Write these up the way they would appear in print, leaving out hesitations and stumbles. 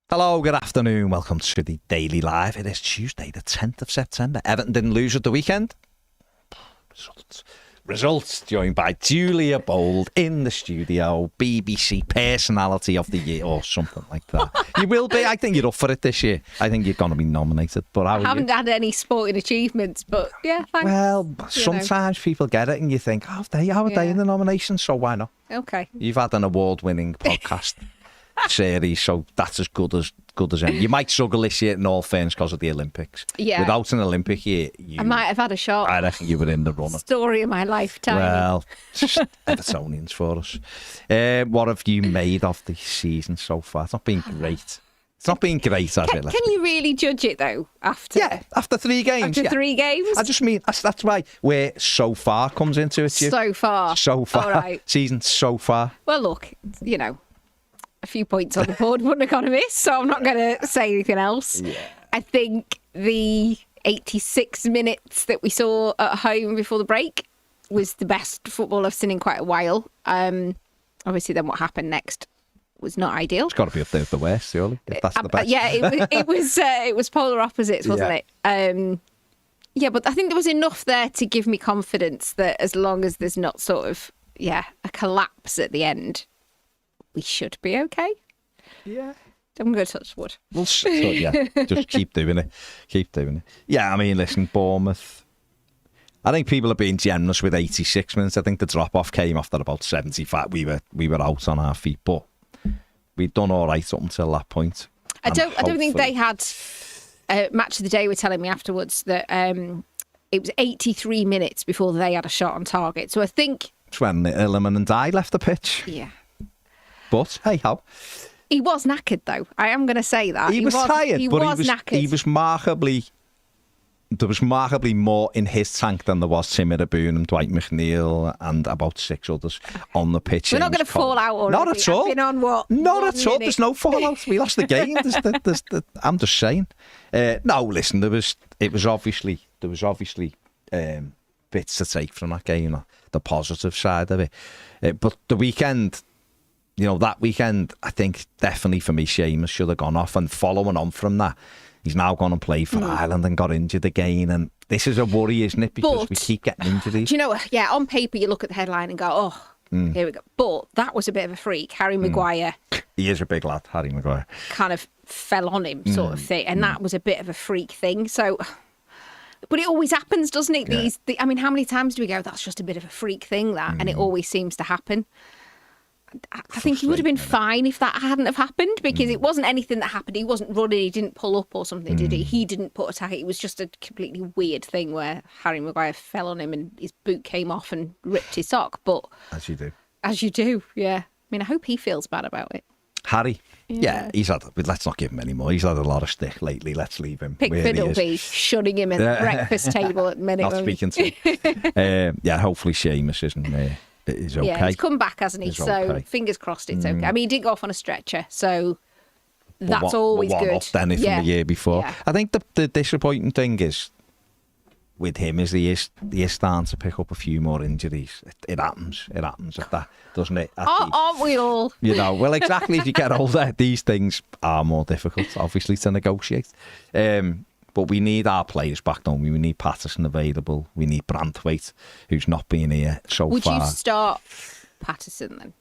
Hello, good afternoon. Welcome to the Daily Live. It is Tuesday, the 10th of September. Everton didn't lose at the weekend. Results joined by Julia Bold in the studio, BBC Personality of the Year or something like that. You will be. I think you're up for it this year. I think you're going to be nominated. But I haven't had any sporting achievements, but yeah, thanks. Well, sometimes people get it and you think, how are they in the nomination? So why not? Okay. You've had an award-winning podcast series, so that's as good as any. You might struggle this year in all fairness because of the Olympics. Yeah. Without an Olympic year, I might have had a shot. I reckon you were in the runner. Story of my lifetime. Well, Evertonians for us. What have you made of the season so far? It's not been great. It's not been great, has it? Can you really judge it though? After 3 games. After 3 games? I just mean that's why where so far comes into it. So far. All right. Season so far. Well, look, a few points on the board wouldn't have gone amiss, so I'm not going to say anything else. Yeah. I think the 86 minutes that we saw at home before the break was the best football I've seen in quite a while. Obviously, then what happened next was not ideal. It's got to be up there with the worst, surely. If that's the best. Yeah, it was polar opposites, wasn't it? Yeah, but I think there was enough there to give me confidence that as long as there's not sort of a collapse at the end, we should be okay. Yeah. I'm going to touch wood. Well, just keep doing it. Keep doing it. Yeah, I mean, listen, Bournemouth, I think people are being generous with 86 minutes. I think the drop-off came after about 75. We were out on our feet, but we'd done all right up until that point. I don't think they had match of the day were telling me afterwards that it was 83 minutes before they had a shot on target. So I think it's when Illiman and Dye left the pitch. Yeah. But hey ho. He was knackered though. I am going to say that. He was tired, he but was knackered. He was there was markedly more in his tank than there was Tim Irabun and Dwight McNeil and about 6 others on the pitch. We're not going to fall out already. Not at all. I've been on what? Not at all. There's no fallout. We lost the game. I'm just saying. No, listen. There was obviously bits to take from that game. The positive side of it, but the weekend. That weekend, I think definitely for me, Seamus should have gone off. And following on from that, he's now gone and played for Ireland and got injured again. And this is a worry, isn't it? Because we keep getting injuries. Do you know, on paper, you look at the headline and go, here we go. But that was a bit of a freak. Harry Maguire. He is a big lad, Harry Maguire. Kind of fell on him sort of thing. And that was a bit of a freak thing. So... But it always happens, doesn't it? Yeah. I mean, how many times do we go, that's just a bit of a freak thing, that? And it always seems to happen. I think he would have been fine if that hadn't have happened, because it wasn't anything that happened. He wasn't running, he didn't pull up or something, did he? He didn't put a target. It was just a completely weird thing where Harry Maguire fell on him and his boot came off and ripped his sock. But As you do, yeah. I mean, I hope he feels bad about it. Harry, he's had. Let's not give him any more. He's had a lot of stick lately. Let's leave him. Pickford will be shunning him at the breakfast table at the minute. Not speaking to him. Hopefully Seamus isn't there. It is okay. Yeah, he's come back, hasn't he? So fingers crossed it's okay. I mean, he did go off on a stretcher, so that's always good. Off then from the year before. Yeah. I think the disappointing thing is with him is he is starting to pick up a few more injuries. It happens at that, doesn't it? Aren't we all? Well, exactly. If you get older, these things are more difficult, obviously, to negotiate. But we need our players back, don't we? We need Patterson available. We need Branthwaite, who's not been here so Would far. Would you start Patterson then?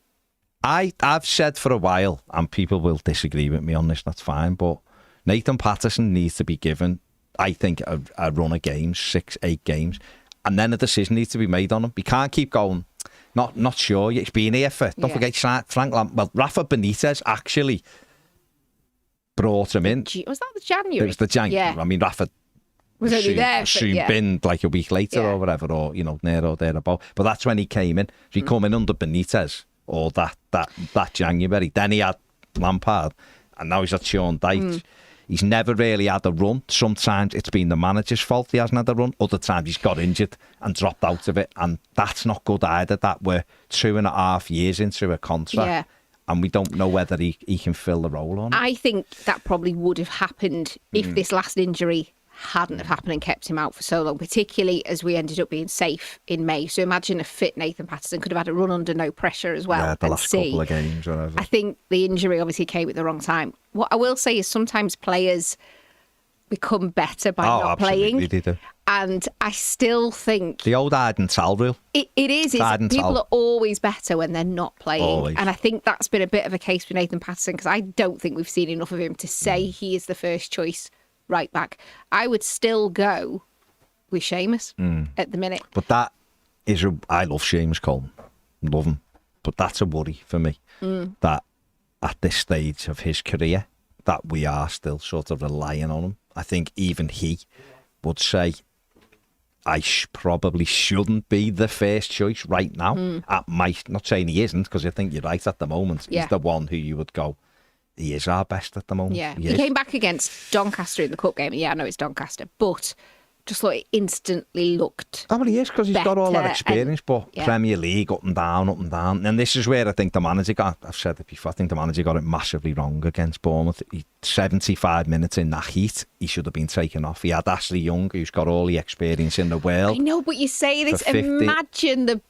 I've said for a while, and people will disagree with me on this, that's fine, but Nathan Patterson needs to be given, I think, a run of games, 6-8 games, and then a decision needs to be made on him. We can't keep going, not sure. He's been here for, don't forget, Frank Rafa Benitez actually brought him in. Was that the January? It was the January. Yeah. I mean, Rafa was only there. Been like a week later or whatever, or near or thereabout. But that's when he came in. So he come in under Benitez or that January. Then he had Lampard, and now he's had Sean Dyche. He's never really had a run. Sometimes it's been the manager's fault he hasn't had a run. Other times he's got injured and dropped out of it, and that's not good either. That we're 2.5 years into a contract. Yeah. And we don't know whether he can fill the role or not. I think that probably would have happened if this last injury hadn't have happened and kept him out for so long, particularly as we ended up being safe in May. So imagine a fit Nathan Patterson could have had a run under no pressure as well. Yeah, the last couple of games. Whatever. I think the injury obviously came at the wrong time. What I will say is sometimes players become better by not playing. They do. And I still think... The old Arden Tal rule. It is. People are always better when they're not playing. Always. And I think that's been a bit of a case with Nathan Patterson, because I don't think we've seen enough of him to say he is the first choice right back. I would still go with Seamus at the minute. But that is... I love Seamus Coleman. Love him. But that's a worry for me. That at this stage of his career, that we are still sort of relying on him. I think even he would say... I probably shouldn't be the first choice right now. Not saying he isn't, because I think you're right at the moment. Yeah. He's the one who you would go, he is our best at the moment. Yeah. He came back against Doncaster in the cup game. Yeah, I know it's Doncaster, but just thought it instantly looked... Oh, well, he is, because he's got all that experience, but Premier League, up and down. And this is where I think the manager I've said it before, I think the manager got it massively wrong against Bournemouth. 75 minutes in that heat, he should have been taken off. He had Ashley Young, who's got all the experience in the world. I know, but you say this, imagine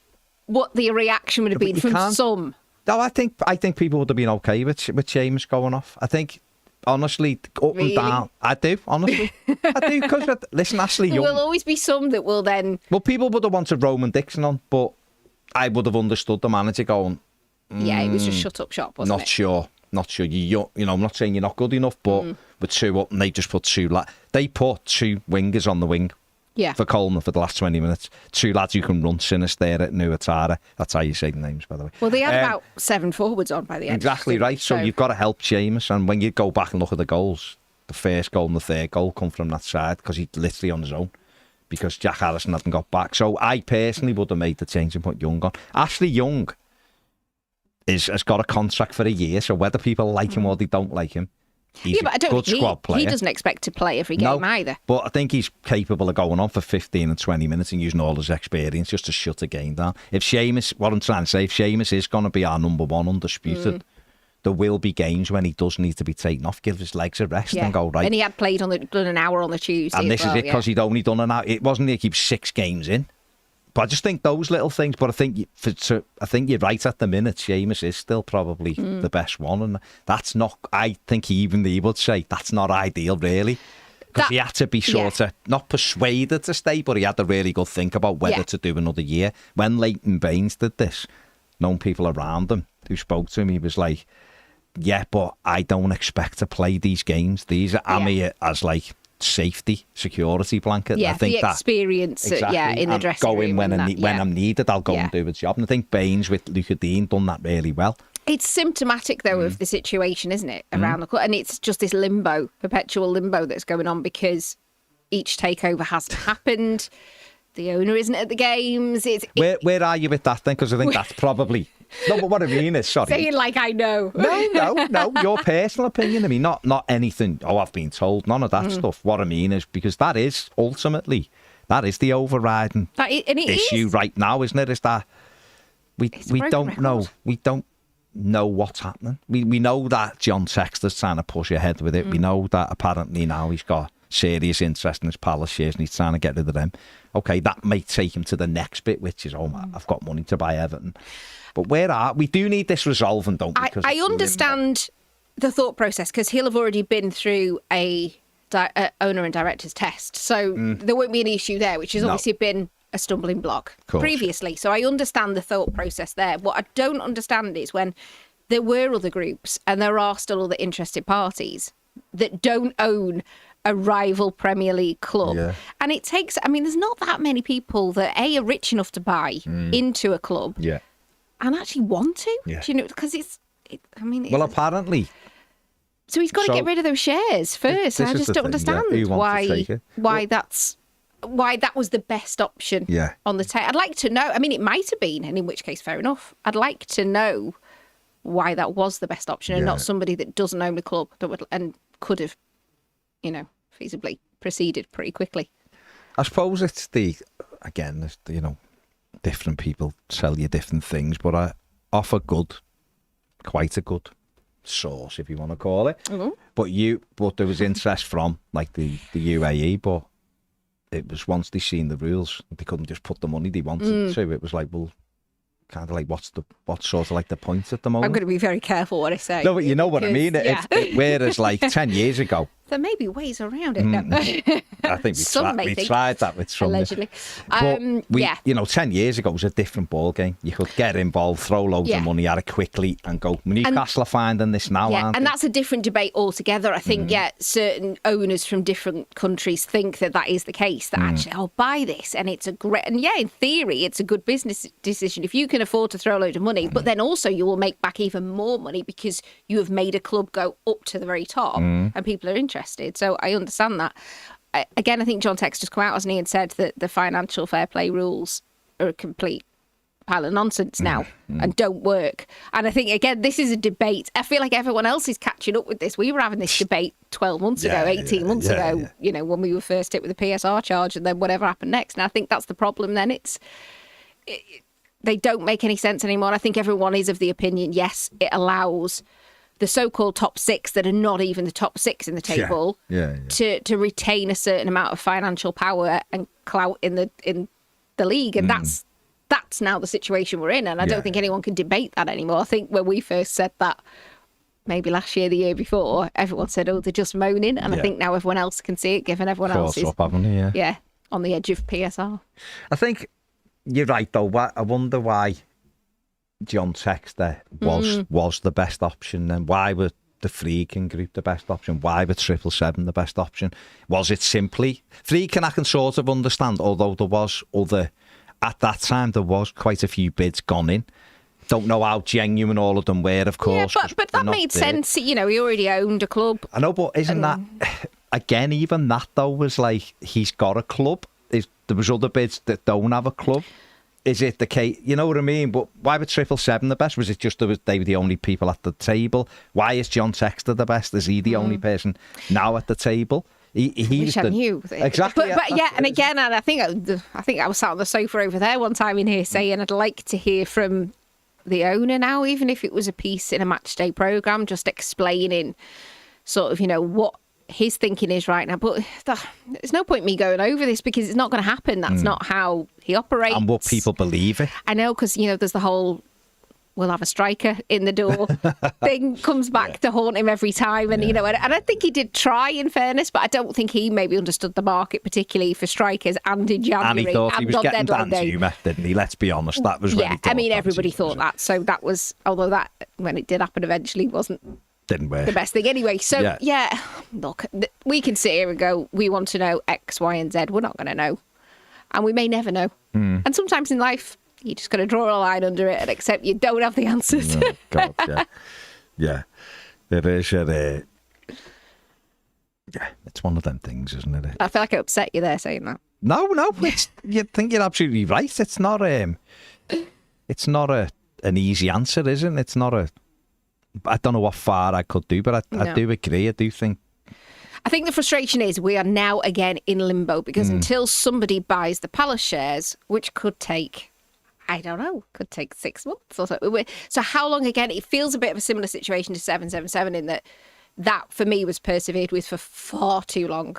what the reaction would have been from some. No, I think people would have been okay with Seamus going off. I think... Honestly, and down. I do, honestly. I do, because, listen, Ashley Young... There will always be some that will then... Well, people would have wanted Roman Dixon on, but I would have understood the manager going... Yeah, it was just shut up shop, wasn't it? Not sure. I'm not saying you're not good enough, but with two up, and they just put two... They put two wingers on the wing. Yeah. For Coleman for the last 20 minutes. Two lads who can run, Sinister at Nuatara. That's how you say the names, by the way. Well, they had about 7 forwards on by the end. Exactly right. So you've got to help Seamus. And when you go back and look at the goals, the first goal and the third goal come from that side, because he's literally on his own, because Jack Harrison hadn't got back. So I personally would have made the change and put Young on. Ashley Young has got a contract for a year, so whether people like him or they don't like him, he's but I don't a good think squad player. He doesn't expect to play every game either. But I think he's capable of going on for 15 and 20 minutes and using all his experience just to shut a game down. If Seamus is going to be our number one undisputed, there will be games when he does need to be taken off, give his legs a rest and go, right. And he had played done an hour on the Tuesday. And this is it, because he'd only done an hour. It wasn't like he was 6 games in. But I just think those little things. But I think you're right at the minute. Seamus is still probably the best one, and that's not. I think even he would say that's not ideal, really, because he had to be sort of not persuaded to stay, but he had a really good think about whether to do another year. When Leighton Baines did this, known people around him who spoke to him, he was like, "Yeah, but I don't expect to play these games. These I'm here as like." Safety, security blanket. Yeah, I think the experience, in the dressing room. When I'm needed, I'll go and do the job. And I think Baines with Luca Dean done that really well. It's symptomatic, though, of the situation, isn't it, around the club? And it's just this perpetual limbo that's going on, because each takeover hasn't happened. The owner isn't at the games. Where are you with that then? Because I think that's probably... No, but what I mean is, sorry. Saying like I know. No. Your personal opinion. I mean, not anything, I've been told. None of that stuff. What I mean is, because that is the overriding issue right now, isn't it? Is that we don't know. We don't know what's happening. We know that John Sexton's trying to push ahead with it. We know that apparently now he's got serious interest in his Palace shares and he's trying to get rid of them. Okay, that may take him to the next bit, which is, I've got money to buy Everton. But we do need this resolving, don't we? I understand the thought process, because he'll have already been through a owner and director's test. So there won't be any issue there, which has obviously been a stumbling block previously. So I understand the thought process there. What I don't understand is when there were other groups and there are still other interested parties that don't own a rival Premier League club. Yeah. And it takes, there's not that many people that are rich enough to buy into a club. Yeah. And actually want to, do you know, because well, apparently. So he's got to get rid of those shares first. I just don't understand why that was the best option on the table. I'd like to know. It might have been, and in which case, fair enough. I'd like to know why that was the best option, and not somebody that doesn't own the club and could have, feasibly proceeded pretty quickly. I suppose it's different people tell you different things, but I offer quite a good source, if you want to call it. Mm-hmm. But there was interest from like the UAE, but it was once they seen the rules, they couldn't just put the money they wanted to. It was like, well, kind of like what's sort of like the point at the moment? I'm going to be very careful what I say. No, but you know what I mean. Yeah. Whereas like 10 years ago, there may be ways around it. No. I think we tried that with some. Allegedly. But 10 years ago was a different ball game. You could get involved, throw loads of money at it quickly and go, Newcastle are finding this now, aren't and they? that's a different debate altogether. I think, certain owners from different countries think that is the case, that actually, I'll buy this and it's a great, and in theory, it's a good business decision if you can afford to throw a load of money, but then also you will make back even more money because you have made a club go up to the very top and people are interested. So I understand that. Again, I think John Tex just come out, hasn't he, and said that the financial fair play rules are a complete pile of nonsense now and don't work. And I think, again, this is a debate. I feel like everyone else is catching up with this. We were having this debate 12 months ago, 18 months ago, when we were first hit with the PSR charge and then whatever happened next. And I think that's the problem then. They don't make any sense anymore. I think everyone is of the opinion, yes, it allows the so-called top six that are not even the top six in the table to retain a certain amount of financial power and clout in the league. And that's now the situation we're in. And I don't think anyone can debate that anymore. I think when we first said that, maybe last year, the year before, everyone said, oh, they're just moaning. And I think now everyone else can see it, given everyone else is on the edge of PSR. I think you're right, though. I wonder why John Texter was the best option, and why were the Freakin group the best option? Why were 777 the best option? Was it simply Freakin? I can sort of understand, although there was at that time there was quite a few bids gone in. Don't know how genuine all of them were, of course. Yeah, but that made sense. He already owned a club. I know, but isn't that again? Even that though was like, he's got a club. There was other bids that don't have a club. Is it the case? You know what I mean? But why were 777 the best? Was it just they were the only people at the table? Why is John Texter the best? Is he the only person now at the table? I knew exactly. But and again, and I think I was sat on the sofa over there one time in here saying I'd like to hear from the owner now, even if it was a piece in a match day programme, just explaining sort of what his thinking is right now. But there's no point me going over this because it's not going to happen. That's not how he operates. And what people believe it. I know, because there's the whole we'll have a striker in the door thing comes back to haunt him every time. And and I think he did try, in fairness, but I don't think he maybe understood the market particularly for strikers and in January. And he thought he was getting Dan Zuma, didn't he? Let's be honest, that was when he thought. I mean, everybody thought that. So that was, although that, when it did happen eventually, didn't work. The best thing anyway. So, look, we can sit here and go, we want to know X, Y, and Z. We're not going to know. And we may never know. And sometimes in life, you just got to draw a line under it and accept you don't have the answers. Oh, God, yeah. It is. It's one of them things, isn't it? I feel like I upset you there saying that. No. You think you're absolutely right. It's not an easy answer, isn't it? It's not a... I don't know what far I could do, but I do agree. I do think... I think the frustration is we are now again in limbo because until somebody buys the Palace shares, which could take, I don't know, could take 6 months or so. So how long again? It feels a bit of a similar situation to 777 in that for me was persevered with for far too long.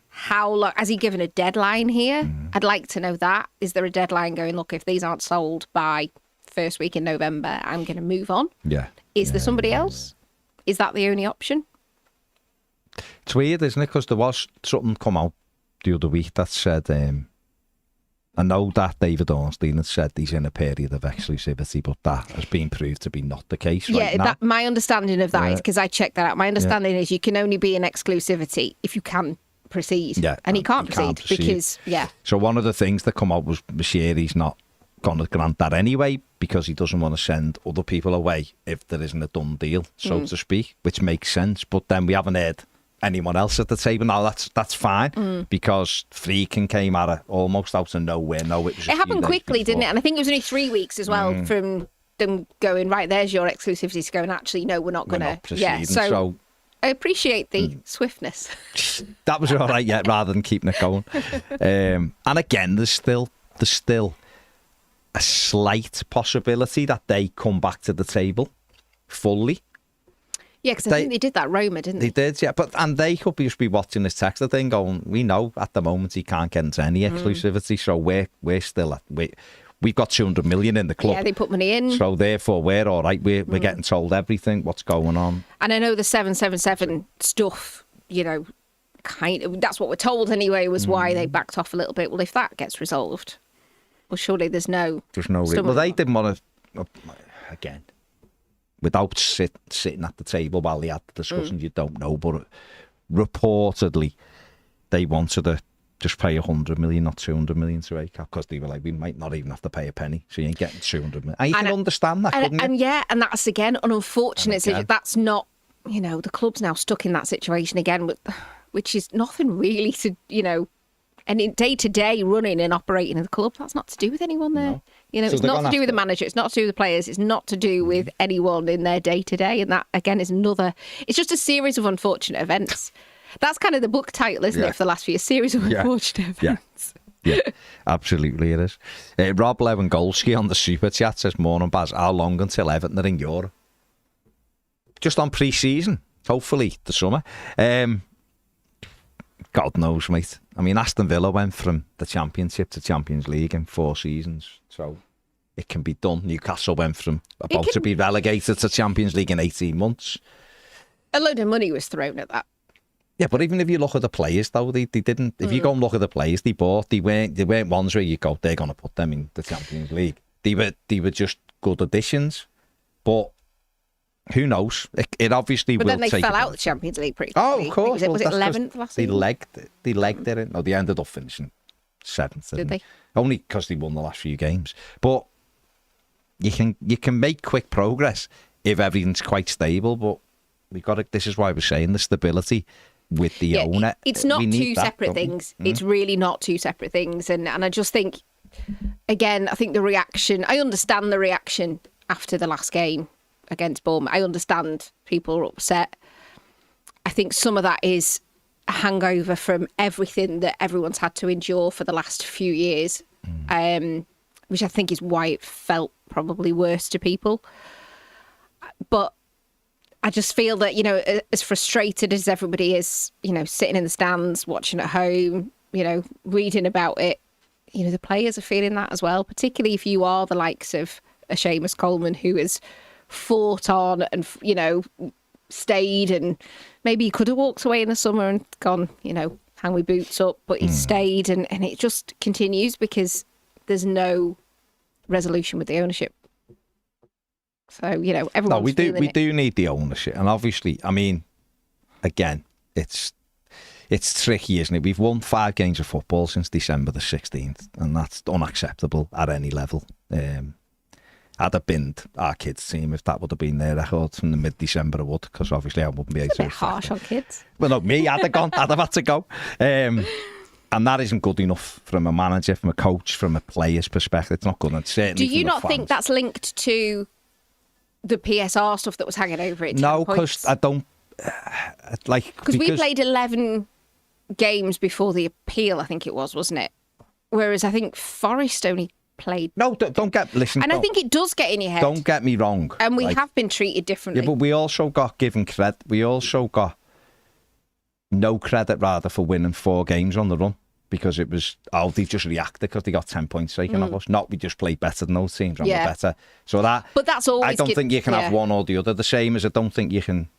How long? Has he given a deadline here? I'd like to know that. Is there a deadline going, look, if these aren't sold by first week in November, I'm going to move on? Yeah. Is there somebody else? Is that the only option? It's weird, isn't it? Because there was something come out the other week that said, I know that David Ornstein had said he's in a period of exclusivity, but that has been proved to be not the case right now. My understanding of that is, because I checked that out, my understanding is you can only be in exclusivity if you can proceed. Yeah, and he can't proceed because, So one of the things that come out was Mashiri's not going to grant that anyway because he doesn't want to send other people away if there isn't a done deal, so to speak, which makes sense. But then we haven't heard anyone else at the table. Now that's fine because Freakin came at it almost out of nowhere. No, it happened quickly, didn't it? And I think it was only 3 weeks as well from them going, right, there's your exclusivity, to going, actually, no, we're not going to. Yeah, so I appreciate the swiftness. That was all right, rather than keeping it going. And again, there's still a slight possibility that they come back to the table fully. Yeah, because I think they did that Roma, didn't they? They did, yeah. And they could just be watching this Texter thing going, we know at the moment he can't get into any exclusivity, so we're still at... We've got 200 million in the club. Yeah, they put money in. So therefore, we're all right. We're getting told everything, what's going on. And I know the 777 stuff, kind of, that's what we're told anyway, was why they backed off a little bit. Well, if that gets resolved, well, surely there's no... Well, they didn't want to... Again, without sitting at the table while they had the discussions, you don't know. But reportedly, they wanted to just pay 100 million, not 200 million to ACAP, because they were like, we might not even have to pay a penny, so you ain't getting 200 million. And you can understand that, couldn't you? And that's, again, an unfortunate situation. That's not, the club's now stuck in that situation again, which is nothing really to, and in day-to-day running and operating of the club, that's not to do with anyone there. No. So it's not to do with the manager, it's not to do with the players, it's not to do with anyone in their day-to-day, and that, again, is it's just a series of unfortunate events. That's kind of the book title, isn't it, for the last few years? Series of unfortunate events. Yeah, absolutely it is. Rob Lewandowski on the Super Chat says, morning, Baz, how long until Everton are in Europe? Just on pre-season, hopefully the summer. God knows, mate. I mean, Aston Villa went from the Championship to Champions League in 4 seasons, so it can be done. Newcastle went from to be relegated to Champions League in 18 months. A load of money was thrown at that. Yeah, but even if you look at the players, though, they didn't. If you go and look at the players they bought, they weren't ones where you go, they're going to put them in the Champions League. They were just good additions, but who knows? It obviously will. But then they fell out the Champions League pretty quickly. Oh, of course. Was it 11th last season? They legged it in. No, they ended up finishing 7th. Did they? Only because they won the last few games. But you can make quick progress if everything's quite stable. But this is why we're saying the stability with the owner. It's not two separate things. It's really not two separate things. And I just think, again, I think the reaction, I understand the reaction after the last game against Bournemouth. I understand people are upset. I think some of that is a hangover from everything that everyone's had to endure for the last few years, which I think is why it felt probably worse to people. But I just feel that, as frustrated as everybody is, sitting in the stands, watching at home, reading about it, the players are feeling that as well, particularly if you are the likes of a Seamus Coleman who has fought on and, stayed, and maybe he could have walked away in the summer and gone, hang my boots up, but he stayed, and it just continues because there's no resolution with the ownership. So, everyone's we do need the ownership. And obviously, I mean, again, it's tricky, isn't it? We've won 5 games of football since December the 16th, and that's unacceptable at any level. I'd have binned our kids' team if that would have been their record from the mid-December. I would, because obviously I wouldn't be able to. It's a bit harsh on kids. Well, no, me, I'd have had to go. And that isn't good enough from a manager, from a coach, from a player's perspective. It's not good. And certainly do you not think that's linked to the PSR stuff that was hanging over it? No, because I don't because we played 11 games before the appeal, I think it was, wasn't it? Whereas I think Forest only played. No, listen. And I think it does get in your head. Don't get me wrong. And we have been treated differently. Yeah, but we also got given credit. We also got no credit, rather, for winning 4 games on the run. Because it was, they just reacted because they got 10 points taken off us. Not we just played better than those teams and we're better. So that. But that's always. I don't think you can have one or the other. The same as I don't think you can.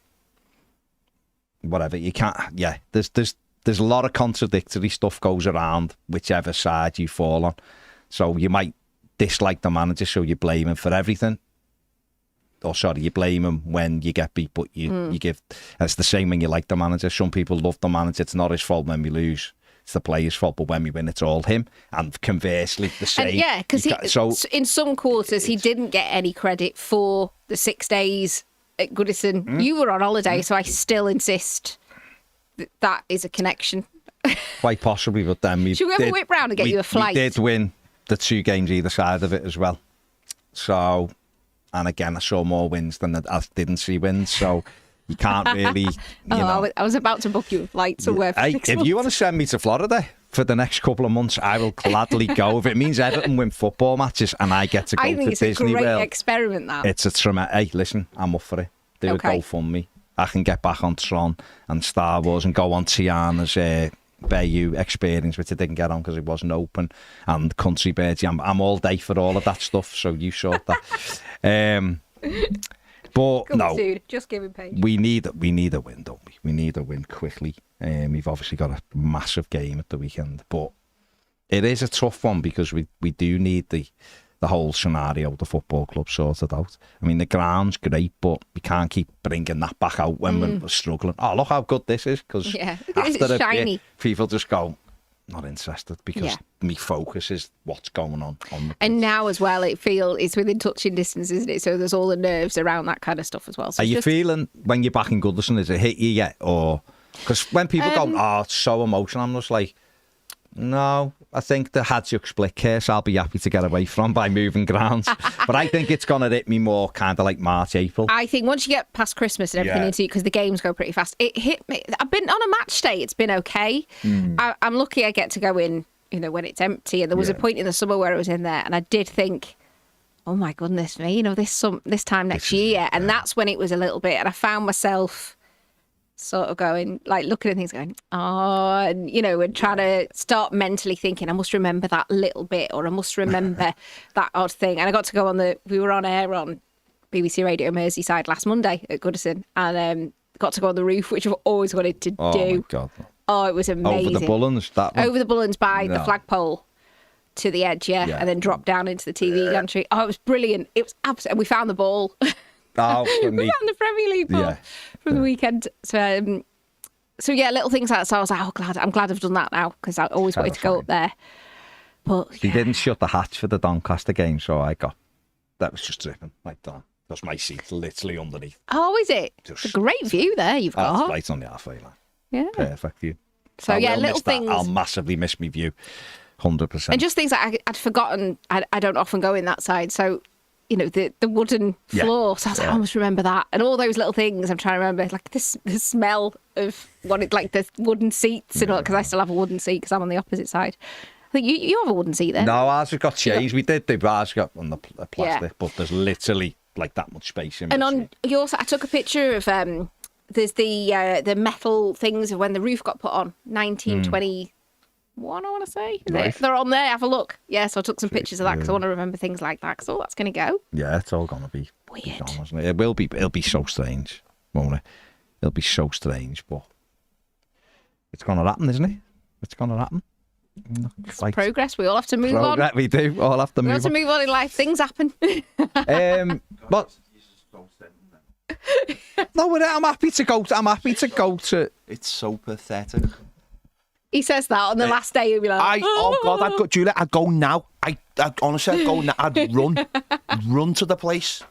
Whatever, you can't. Yeah, there's a lot of contradictory stuff goes around whichever side you fall on. So you might dislike the manager, so you blame him for everything. Or sorry, you blame him when you get beat, but you give. And it's the same when you like the manager. Some people love the manager. It's not his fault when we lose. It's the player's fault, but when we win, it's all him. And conversely, the same. And because in some quarters, he didn't get any credit for the 6 days at Goodison. You were on holiday, so I still insist that is a connection. Quite possibly, but then should we have a whip round and get you a flight? We did win the 2 games either side of it as well. So, and again, I saw more wins than I didn't see wins. So. You can't really. You know. I was about to book you a flight somewhere. For 6 months. If you want to send me to Florida for the next couple of months, I will gladly go. If it means Everton win football matches and I get to go to Disney World. I think it's a great experiment, that. It's a tremendous. Hey, listen, I'm up for it. Do a GoFundMe. I can get back on Tron and Star Wars and go on Tiana's Bayou experience, which I didn't get on because it wasn't open, and Country Birds. I'm all day for all of that stuff, so you sort that. But Come no, soon. Just give him page. we need a win, don't we? We need a win quickly. We've obviously got a massive game at the weekend, but it is a tough one because we do need the whole scenario of the football club sorted out. I mean, the ground's great, but we can't keep bringing that back out when we're struggling. Oh, look how good this is, because after a shiny. bit, people just go, not interested, because me focus is what's going on the pitch. And now as well, it's within touching distance, isn't it? So there's all the nerves around that kind of stuff as well. So are you feeling, when you're back in Goodison, has it hit you yet? Or because when people go, oh, it's so emotional, I'm just like, no, I think the Hadjuk split case I'll be happy to get away from by moving grounds. But I think it's going to hit me more kind of like March, April. I think once you get past Christmas and everything, because the games go pretty fast, it hit me. I've been on a match day, it's been okay. I'm lucky I get to go in, when it's empty. And there was a point in the summer where I was in there and I did think, oh my goodness me, this time next year. And that's when it was a little bit, and I found myself sort of going, like looking at things going, and trying to start mentally thinking, I must remember that little bit, or I must remember that odd thing. And I got to go we were on air on BBC Radio Merseyside last Monday at Goodison, and got to go on the roof, which I've always wanted to do. Oh my God. Oh, it was amazing. Over the Bullens, that one? Over the Bullens by the flagpole to the edge, and then drop down into the TV gantry. Oh, it was brilliant. It was absolutely, and we found the ball. Oh, we found the Premier League ball from the weekend. So little things like that. So I was like, I'm glad I've done that now, because I always wanted to go up there. But he didn't shut the hatch for the Doncaster game, so that was just dripping like that. That's my seat, literally underneath. Oh, is it? It's a great view there you've got. Right on the halfway line. Yeah. Perfect view. So little things. I'll massively miss my view, 100%. And just things that I'd forgotten. I don't often go in that side, so the wooden floor. So I was like, I must remember that. And all those little things I'm trying to remember, like the smell of the wooden seats and all, because I still have a wooden seat because I'm on the opposite side. I think you have a wooden seat there. No, ours have got changed. We did. Ours got on the plastic, but there's literally like that much space in between. And on yours, I took a picture of there's the metal things of when the roof got put on, 1921, I want to say. Right. They're on there. Have a look. Yeah, so I took some pictures of that because I want to remember things like that. Because that's going to go. Yeah, it's all going to be weird. Gone, isn't it? It'll be so strange, won't it? It'll be so strange, but it's going to happen, isn't it? It's going to happen. It's progress. We all have to move on. We do. All have to move on. We have to move on in life. Things happen. But no, I'm happy to go. I'm happy to go to. It's so pathetic. He says that on the last day. He'll be like, oh God, Julia, I'd go now. I honestly, I'd go now. I'd run to the place.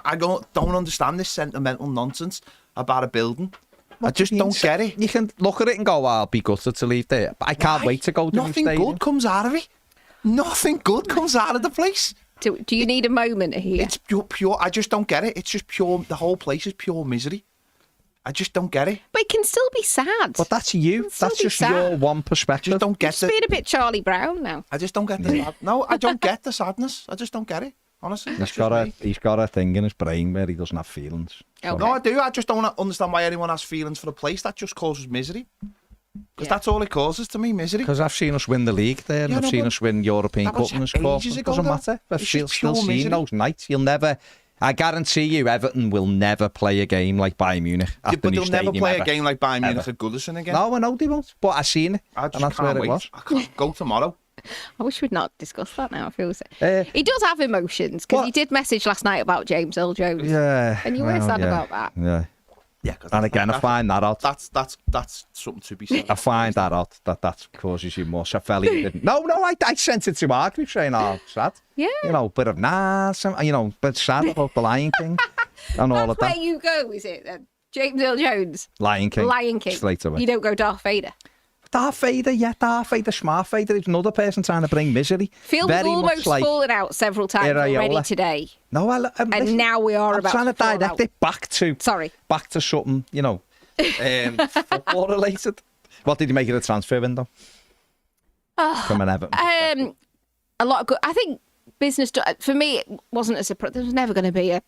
I don't understand this sentimental nonsense about a building. I just don't get it. You can look at it and go, I'll be gutted to leave there. But I can't wait to go to Nothing good comes out of it. Nothing good comes out of the place. Do you need a moment here? It's pure. I just don't get it. It's just pure. The whole place is pure misery. I just don't get it. But it can still be sad. But that's you. That's just your one perspective. I just don't get it. It's being a bit Charlie Brown now. I just don't get the No, I don't get the sadness. I just don't get it. Honestly, he's got a thing in his brain where he doesn't have feelings. Okay. No, I do. I just don't understand why anyone has feelings for the place. That just causes misery. Because that's all it causes to me, misery. Because I've seen us win the league there, and I've seen us win European Cup in the sport. It doesn't matter. I've still seen those nights. You'll never. I guarantee you, Everton will never play a game like Bayern Munich. But they'll never play a game like Bayern Munich at Goodison again. No, I know they won't. But I've seen it. And that's where it was. I can't go tomorrow. I wish we'd not discussed that now. I feel he does have emotions, because he did message last night about James Earl Jones. Yeah, and you were sad about that. Yeah, and again, I find that odd. That's something to be said. I find that odd. That causes you more. So I felt he didn't. No, I sent it to Mark. We're saying, sad. Yeah. Bit of bit sad about the Lion King and all of that. That's where you go, is it then? James Earl Jones. Lion King. Straight away. You don't go Darth Vader. Darth Vader, Smart Vader is another person trying to bring misery. Phil was almost fallen out several times already today. No, and now we are about trying to direct it back to something, football related. What did you make of the transfer window? From an Everton. A lot of good. I think business for me it wasn't a surprise. There was never going to be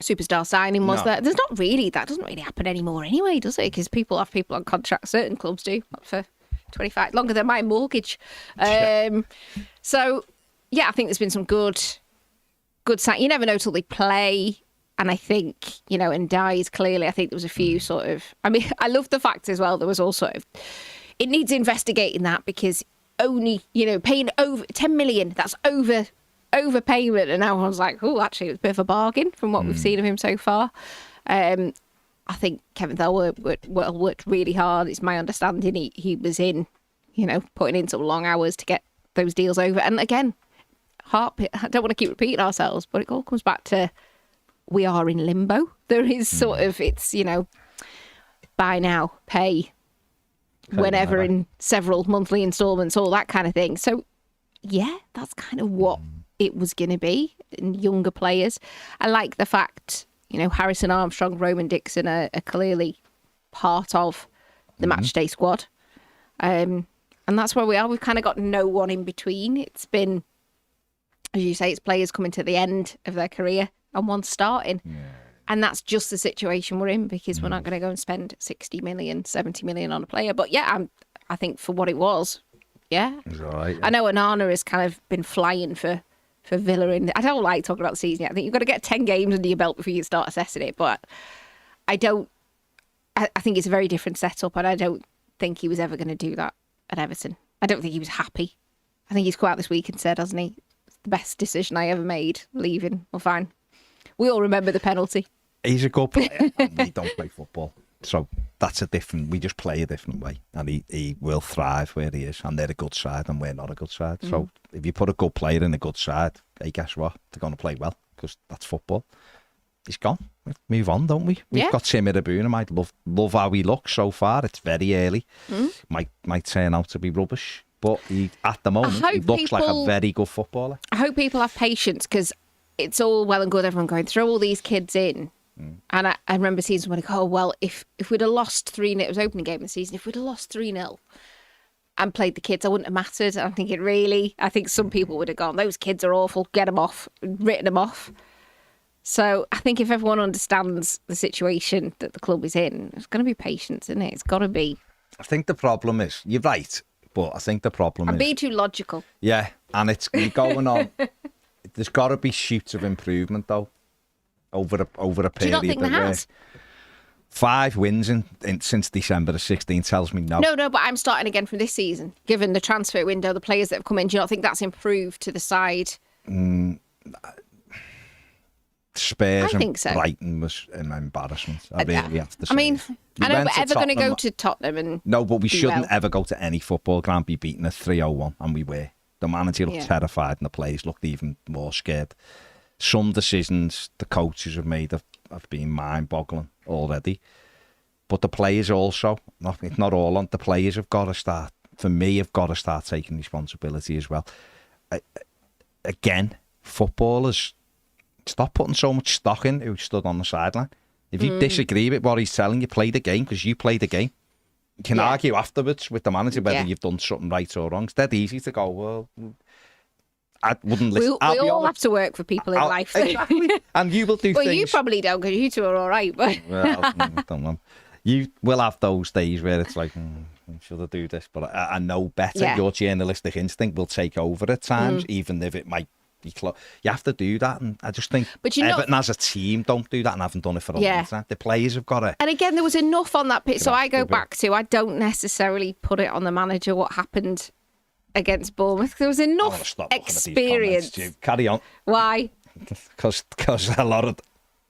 superstar signing was No. there. There's not really, that doesn't really happen anymore anyway, does it? Because people have people on contract. Certain clubs do, not for 25, longer than my mortgage. So, yeah, I think there's been some good sign. You never know till they play. And I think, and Dyes, clearly, I think there was a few sort of, I mean, I love the fact as well, there was all sort of, it needs investigating that because only, paying over 10 million, that's overpayment. And everyone's like, oh, actually, it was a bit of a bargain from what we've seen of him so far. I think Kevin Thel worked really hard. It's my understanding he was in, putting in some long hours to get those deals over. And again, I don't want to keep repeating ourselves, but it all comes back to we are in limbo. There is sort of, it's, buy now, pay whenever in several monthly instalments, all that kind of thing. So, yeah, that's kind of what it was going to be in younger players. I like the fact, Harrison Armstrong, Roman Dixon are clearly part of the matchday squad. And that's where we are. We've kind of got no one in between. It's been, as you say, it's players coming to the end of their career and one starting. Yeah. And that's just the situation we're in because we're not going to go and spend 60 million, 70 million on a player. But yeah, I think for what it was, yeah. Right. I know Onana has kind of been flying for Villa. I don't like talking about the season yet. I think you've got to get 10 games under your belt before you start assessing it. But I think it's a very different setup and I don't think he was ever going to do that at Everton. I don't think he was happy. I think he's come out this week and said, hasn't he, it's the best decision I ever made, leaving. Well, fine. We all remember the penalty. He's a good player. We don't play football. So we just play a different way. And he will thrive where he is. And they're a good side and we're not a good side. So if you put a good player in a good side, hey, guess what? They're going to play well because that's football. He's gone. We move on, don't we? We've got Tim Irabuna. Might love how he looks so far. It's very early. Might turn out to be rubbish. But at the moment, he looks like a very good footballer. I hope people have patience because it's all well and good everyone going, throw all these kids in. And I remember seeing somebody go, oh, well, if we'd have lost 3-0, it was opening game of the season, if we'd have lost 3-0 and played the kids, I wouldn't have mattered. I'm thinking, really? I think some people would have gone, those kids are awful, get them off, written them off. So I think if everyone understands the situation that the club is in, it's going to be patience, isn't it? It's got to be. I think the problem is, you're right, but I think the problem is... I'm being too logical. Yeah, and it's going on. There's got to be shoots of improvement, though. Over a period. Do you not think there has? 5 wins since December the 16th tells me no. No, but I'm starting again from this season. Given the transfer window, the players that have come in, do you not think that's improved to the side? Spurs I think and so. Brighton was an embarrassment. I really have to say. I mean, I know we're ever going to go to Tottenham and no, but we shouldn't ever go to any football ground be beaten at 3-0-1, and we were. The manager looked terrified and the players looked even more scared. Some decisions the coaches have made have been mind-boggling already. But the players also, not all, the players have got to start, for me, have got to start taking responsibility as well. Again, footballers, stop putting so much stock in who stood on the sideline. If you disagree with what he's telling you, play the game because you play the game. You can argue afterwards with the manager whether you've done something right or wrong. It's dead easy to go, well... I wouldn't listen. We all have to work for people in life. Exactly. And you will do well, things... Well, you probably don't because you two are all right. But... well, I don't know. You will have those days where it's like, should I do this? But I know better. Yeah. Your journalistic instinct will take over at times, even if it might be close. You have to do that. And I just think Everton as a team don't do that and haven't done it for a long time. The players have got to... And again, there was enough on that pitch. So I go back to, I don't necessarily put it on the manager what happened against Bournemouth. There was enough experience. Carry on. Why? Because a lot of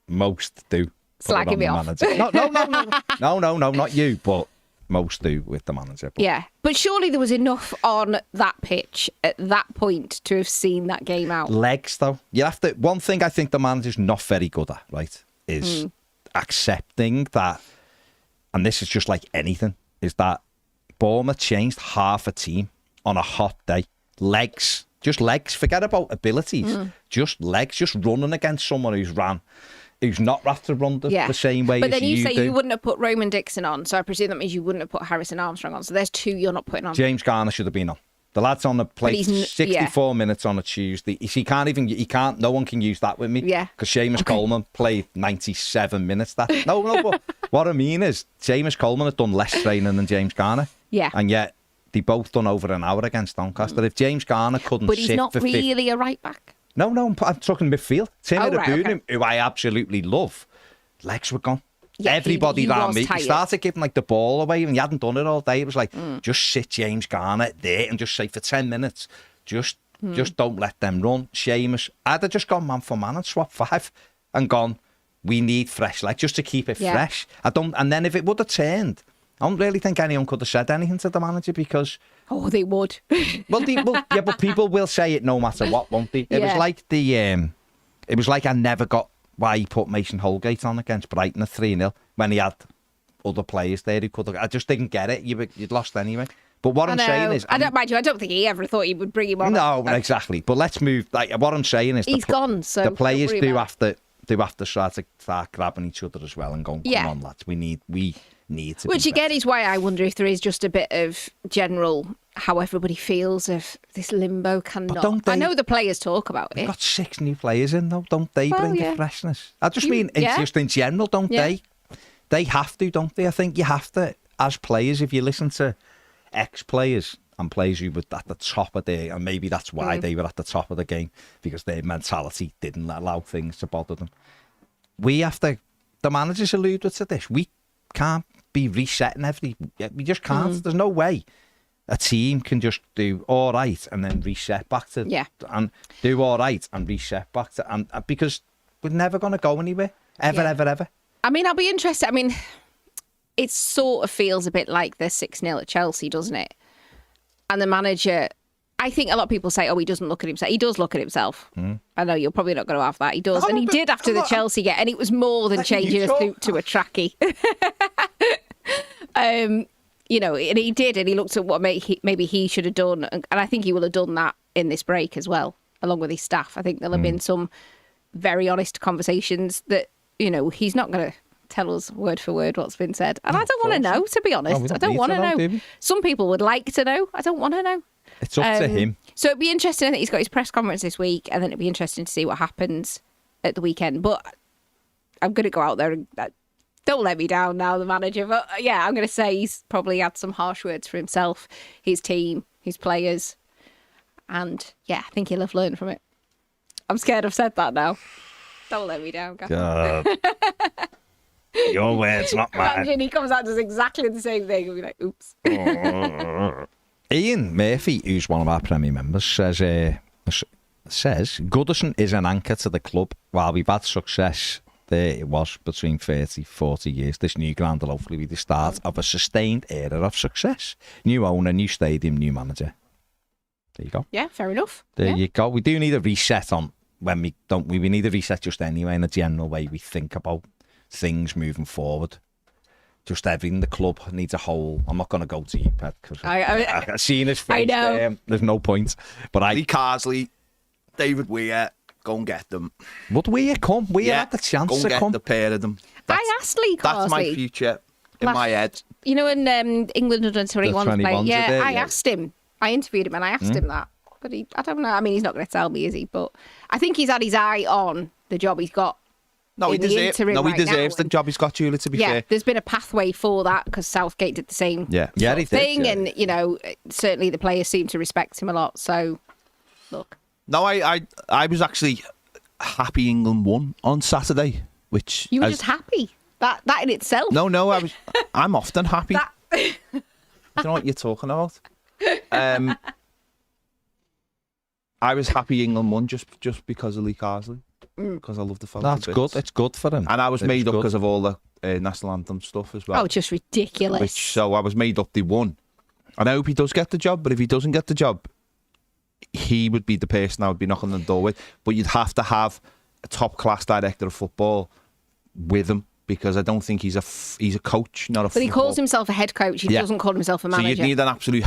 most do. Slagging me off. No, not you, but most do with the manager. But. Yeah, but surely there was enough on that pitch at that point to have seen that game out. Legs, though. You have to. One thing I think the manager's not very good at, right, is accepting that, and this is just like anything, is that Bournemouth changed half a team on a hot day. Legs. Just legs. Forget about abilities. Just legs. Just running against someone who's not have to run the same way as you do. But then you say you wouldn't have put Roman Dixon on, so I presume that means you wouldn't have put Harrison Armstrong on. So there's 2 you're not putting on. James Garner should have been on. The lad's on the plate he's 64 minutes on a Tuesday. No one can use that with me. Yeah. Because Seamus Coleman played 97 minutes. But what I mean is, Seamus Coleman had done less training than James Garner. Yeah. And yet, they both done over an hour against Doncaster. If James Garner couldn't But he's sit not for really a right back. No, I'm talking midfield. Tim Oh, right, Boone, okay. who I absolutely love, legs were gone. Yeah, Everybody he around was me, he tired. started giving like the ball away, and he hadn't done it all day. It was like, just sit James Garner there and just say for 10 minutes, just don't let them run. Seamus, I'd have just gone man for man and swapped 5 and gone, we need fresh legs just to keep it fresh. And then if it would have turned, I don't really think anyone could have said anything to the manager because... Oh, they would. But people will say it no matter what, won't they? It was like it was like I never got why he put Mason Holgate on against Brighton at 3-0 when he had other players there who could have... I just didn't get it. You'd lost anyway. But what I'm saying is... I don't mind you. I don't think he ever thought he would bring him on. No, exactly. But let's move... Like, what I'm saying is... He's gone, so... The players don't do worry have to start grabbing each other as well and going, come on, lads, we need to... Which, again, is why I wonder if there is just a bit of general... how everybody feels if this limbo cannot... I know the players talk about They've it. got 6 new players in, though. Don't they bring the freshness? I just mean, just in general, don't they? They have to, don't they? I think you have to, as players, if you listen to ex-players and players who were at the top of their... And maybe that's why they were at the top of the game, because their mentality didn't allow things to bother them. We have to... The managers alluded to this. We can't be resetting we just can't. There's no way a team can just do all right and then reset back to and do all right and reset back to and because we're never going to go anywhere ever. I mean, I'll be interested. I mean, it sort of feels a bit like the 6-0 at Chelsea, doesn't it? And the manager, I think a lot of people say, oh, he doesn't look at himself. He does look at himself. I know you're probably not going to have that. He does. And he did after the Chelsea game. And it was more than changing a suit to a trackie. You know, and he did. And he looked at what maybe he should have done. And I think he will have done that in this break as well, along with his staff. I think there'll have been some very honest conversations that, you know, he's not going to tell us word for word what's been said. And I don't want to know, to be honest. I don't want to know. Some people would like to know. I don't want to know. It's up to him. So it'd be interesting. I think he's got his press conference this week, and then it'd be interesting to see what happens at the weekend. But I'm going to go out there and don't let me down now, the manager. But yeah, I'm going to say he's probably had some harsh words for himself, his team, his players. And yeah, I think he'll have learned from it. I'm scared I've said that now. Don't let me down, guys. God. Your words, not mine. Imagine he comes out and does exactly the same thing and be like, oops. Ian Murphy, who's one of our Premier members, says Goodison is an anchor to the club. While we've had success there, it was between 40 years. This new ground will hopefully be the start of a sustained era of success. New owner, new stadium, new manager. There you go. Yeah, fair enough. There you go. We do need a reset on when we need a reset just anyway in a general way we think about things moving forward. Just everything. The club needs a whole... I'm not going to go to you, Pet, because I've seen his face. I know. There's no point. But Lee Carsley, David Weir, go and get them. Would Weir come? Weir had the chance go and to get come. the pair of them. I asked Lee Carsley. That's my future in my head. You know, when England under 21 playing, I asked him. I interviewed him and I asked him that. But I don't know. I mean, he's not going to tell me, is he? But I think he's had his eye on the job he's got. No, he deserves the job he's got, Julie, to be fair. There's been a pathway for that because Southgate did the same thing. And, you know, certainly the players seem to respect him a lot. So, look. No, I was actually happy England won on Saturday, which... You were just happy? That in itself? No, I'm often happy. I don't know what you're talking about. I was happy England won just because of Lee Carsley. Because I love the fans. That's good. It's good for him. And I was made up because of all the national anthem stuff as well. Oh, just ridiculous. So I was made up they won. And I hope he does get the job. But if he doesn't get the job, he would be the person I would be knocking on the door with. But you'd have to have a top-class director of football with him. Because I don't think he's a coach, not a. But he calls himself a head coach. He doesn't call himself a manager. So you'd need an absolute.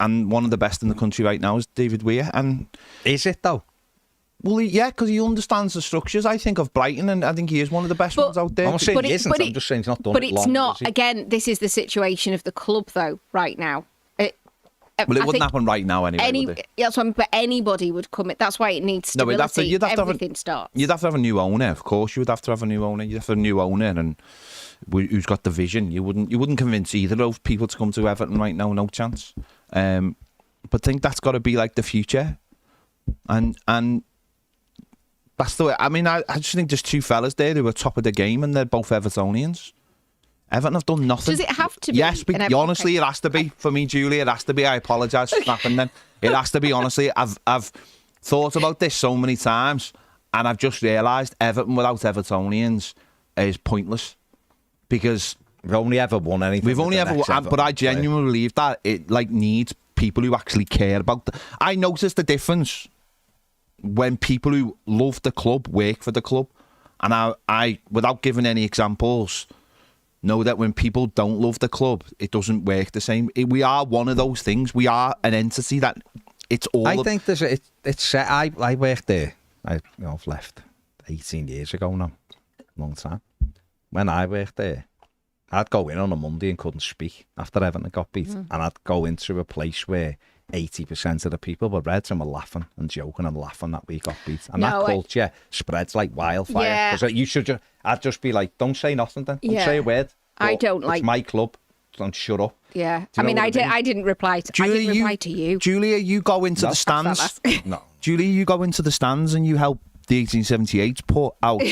And one of the best in the country right now is David Weir. And is it though? Well, because he understands the structures, I think, of Brighton, and I think he is one of the best ones out there. I'm not saying he isn't. I'm just saying he's not done it long. But it's not. Again, this is the situation of the club, though. Right now, Well, it I wouldn't think happen right now anyway, would it? That's what but anybody would come in. That's why it needs stability. No, you'd have to Everything starts. You'd have to have a new owner, of course. You would have to have a new owner. You'd have to have a new owner and who's got the vision. You wouldn't convince either of those people to come to Everton right now. No chance. But I think that's got to be like the future, and that's the way. I mean, I just think there's two fellas there who are top of the game, and they're both Evertonians. Everton have done nothing. Does it have to be? Yes, honestly, it has to be. For me, Julie, it has to be. I apologise for snapping then. It has to be, honestly. I've thought about this so many times, and I've just realised Everton without Evertonians is pointless. Because we've only ever won anything. We've only ever won, but I genuinely believe that it needs people who actually care about I noticed the difference when people who love the club work for the club. And I without giving any examples, know that when people don't love the club, it doesn't work the same. We are one of those things. We are an entity that it's all. I think it's set. I worked there. I've left 18 years ago now. Long time. When I worked there, I'd go in on a Monday and couldn't speak after Everton got beat. And I'd go into a place where 80% of the people were Reds and were laughing and joking and laughing that we got beat. And that culture spreads like wildfire. Yeah. So I'd just be like, don't say nothing then. Don't say a word. I don't like... It's my club. Don't shut up. Yeah. I mean, I didn't reply to Julia, I didn't reply to you. Julia, you go into the stands. No. Julia, you go into the stands and you help the 1878s put out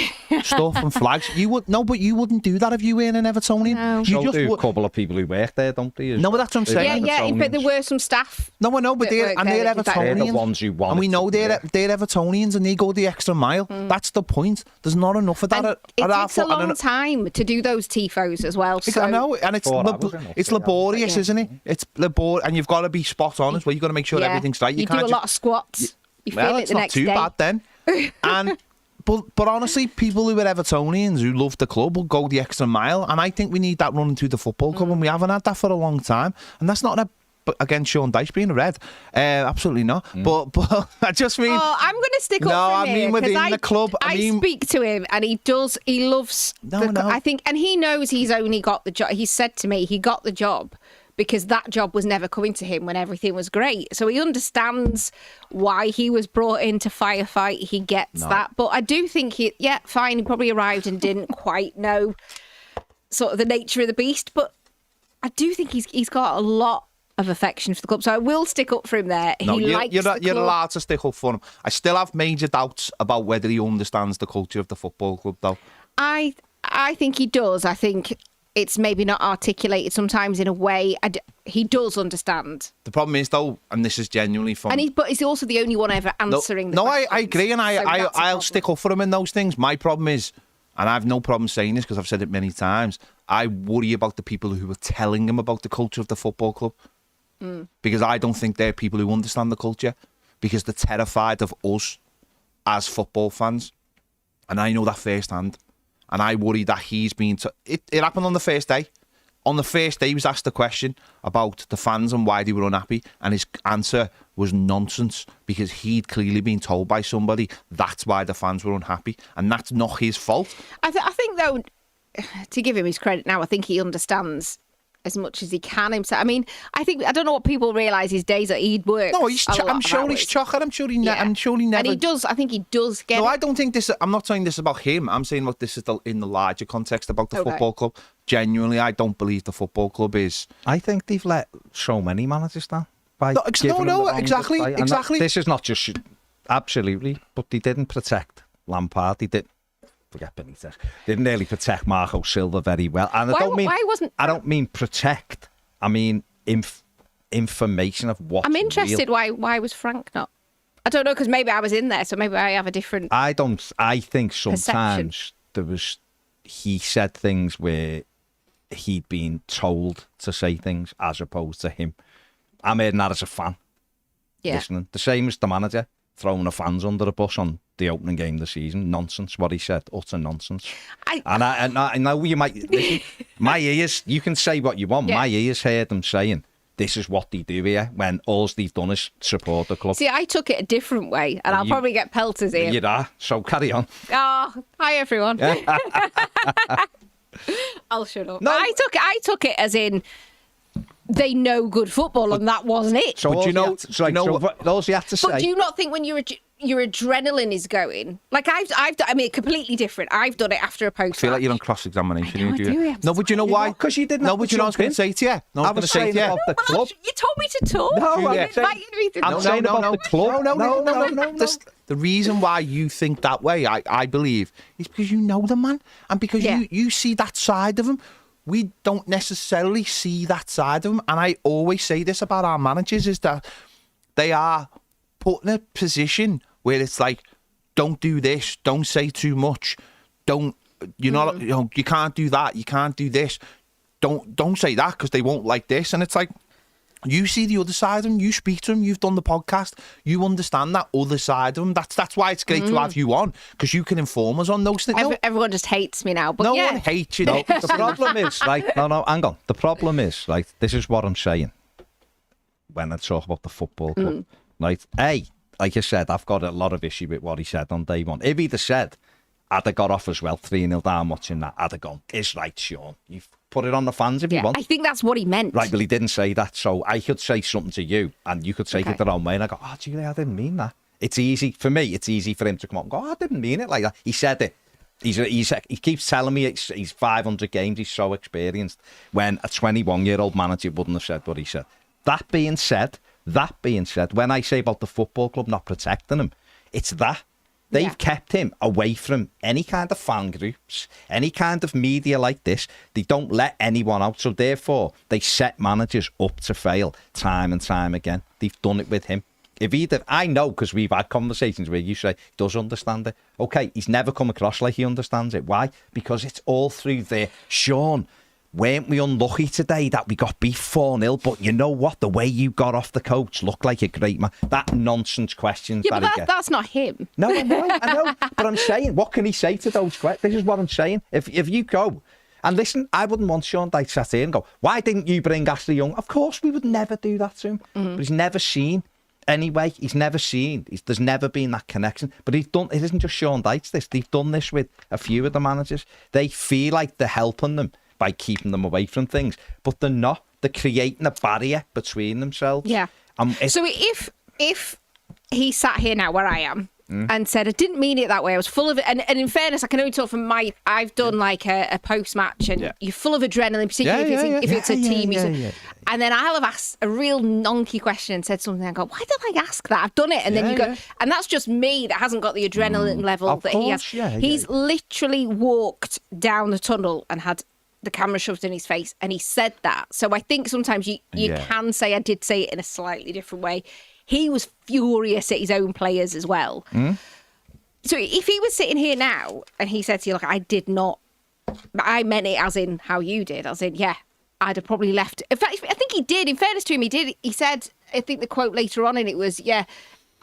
stuff and flags. You wouldn't do that if you were an Evertonian. No. You just do a couple of people who work there, don't they? No, but that's what I'm saying. Yeah, but there were some staff. No, I know, but they're Evertonians. They're the ones who want. And we know they're Evertonians and they go the extra mile. That's the point. There's not enough of that. And it takes a long time to do those tifos as well. So. I know, and it's laborious, isn't it? It's laborious, and you've got to be spot on as well. You've got to make sure everything's right. You do a lot of squats. You feel it the next day. Well, it's not too bad then. But honestly, people who are Evertonians who love the club will go the extra mile, and I think we need that running through the football club, and we haven't had that for a long time. And that's not against Sean Dyche being a Red, absolutely not. But I just mean, I'm going to stick up for him. No, I mean within the club. I speak to him, and he loves. I think, and he knows he's only got the job. He said to me, he got the job because that job was never coming to him when everything was great. So he understands why he was brought in to firefight. He gets that. But I do think fine, he probably arrived and didn't quite know sort of the nature of the beast. But I do think he's got a lot of affection for the club. So I will stick up for him there. You're allowed to stick up for him. I still have major doubts about whether he understands the culture of the football club, though. I think he does. I think it's maybe not articulated sometimes in a way. He does understand. The problem is, though, and this is genuinely fun. But he's also the only one ever answering the questions. I agree, and I'll stick up for him in those things. My problem is, and I have no problem saying this because I've said it many times, I worry about the people who are telling him about the culture of the football club. Because I don't think they're people who understand the culture, because they're terrified of us as football fans. And I know that firsthand. And I worry that he's been... It happened on the first day. On the first day, he was asked a question about the fans and why they were unhappy. And his answer was nonsense, because he'd clearly been told by somebody that's why the fans were unhappy. And that's not his fault. I think, though, to give him his credit now, I think he understands as much as he can himself. I mean, I don't know what people realise his days that he'd work. No, I'm sure he's chocker. I'm sure he never. And he does. I think he does get. No, I don't think this. I'm not saying this about him. I'm saying about this in the larger context about the football club. Genuinely, I don't believe the football club is. I think they've let so many managers down. Exactly. This is not just absolutely, but they didn't protect Lampard. They did. Forget Benitez. Didn't really protect Marco Silva very well. And I don't mean protect. I mean information of what. I'm interested. Real. Why was Frank not? I don't know, because maybe I was in there, so maybe I have a different. I think sometimes he said things where he'd been told to say things as opposed to him. I'm hearing that as a fan. Yeah. Listening. The same as the manager throwing the fans under the bus on the opening game of the season. Nonsense, what he said. Utter nonsense. I know you might... Listen, my ears, you can say what you want. Yeah. My ears heard them saying, this is what they do here, when all they've done is support the club. See, I took it a different way, and I'll probably get pelters here. You are, so carry on. Oh, hi everyone. I'll shut up. No. I took it as in... they know good football, and that wasn't it. So all you had to say. But do you not think when your adrenaline is going, like I mean, completely different. I've done it after a post. I feel like you're on cross-examination. I do. No, but you know why? Because you didn't. No, but you know what I was going to say to you. No, I was saying about the club. You told me to talk. No, I'm saying about the club. No. The reason why you think that way, I believe, is because you know the man, and because you see that side of him. We don't necessarily see that side of him, and I always say this about our managers, is that they are put in a position where it's like, don't do this, don't say too much, you can't do that, you can't do this, don't say that because they won't like this. And it's like, you see the other side of them, you speak to them, you've done the podcast, you understand that other side of them. That's why it's great to have you on, because you can inform us on those things. Everyone just hates me now, but no one hates you. No, the problem is, like, no, hang on. The problem is, like, this is what I'm saying when I talk about the football club. Like, like I said, I've got a lot of issue with what he said on day one. If he'd have said, I'd have got off as well, 3-0 down watching that, I'd have gone, it's right, Sean. You've put it on the fans if you want. I think that's what he meant. Right, well, he didn't say that. So I could say something to you and you could take it the wrong way. And I go, oh, Julie, I didn't mean that. It's easy for me. It's easy for him to come up and go, oh, I didn't mean it like that. He said it. He keeps telling me he's 500 games. He's so experienced. When a 21-year-old manager wouldn't have said what he said. That being said, when I say about the football club not protecting him, it's that. They've kept him away from any kind of fan groups, any kind of media like this. They don't let anyone out. So therefore, they set managers up to fail time and time again. They've done it with him. I know, because we've had conversations where you say, he does understand it. Okay, he's never come across like he understands it. Why? Because it's all through there. Sean, weren't we unlucky today that we got beat 4-0? But you know what? The way you got off the coach looked like a great man. That nonsense questions. Yeah, but that's not him. No, I know. But I'm saying, what can he say to those questions? This is what I'm saying. If you go, and listen, I wouldn't want Sean Dyche sat here and go, why didn't you bring Ashley Young? Of course, we would never do that to him. But he's never seen. Anyway, he's never seen. There's never been that connection. But it isn't just Sean Dyche, this. They've done this with a few of the managers. They feel like they're helping them by keeping them away from things, but they're not. They're creating a barrier between themselves. Yeah. So if he sat here now where I am and said, I didn't mean it that way, I was full of it, and in fairness, I can only talk from I've done like a post-match, and you're full of adrenaline, particularly if it's a team. And then I'll have asked a real nonky question and said something and go, why did I ask that? I've done it. And then you go, and that's just me that hasn't got the adrenaline level that he has. He's literally walked down the tunnel and had the camera shoved in his face, and he said that. So I think sometimes you can say, I did say it in a slightly different way. He was furious at his own players as well. So if he was sitting here now and he said to you, look, I meant it as in how you did. I said, I'd have probably left. In fact, I think he did. In fairness to him, he did. He said, I think the quote later on in it was,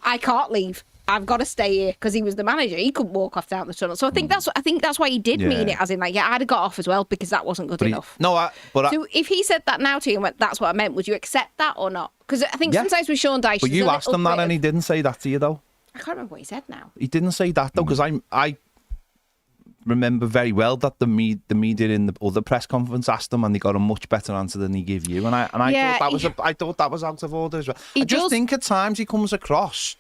I can't leave. I've got to stay here, because he was the manager. He couldn't walk off down the tunnel. So I think that's why he did mean it, as in like, I'd have got off as well, because that wasn't good enough. So if he said that now to you and went, that's what I meant, would you accept that or not? Because I think sometimes with Sean Dyche, but you asked him that and he didn't say that to you though. I can't remember what he said now. He didn't say that though, because I remember very well that the media in the other press conference asked him, and they got a much better answer than he gave you. And I thought that was out of order as well. I just think at times he comes across.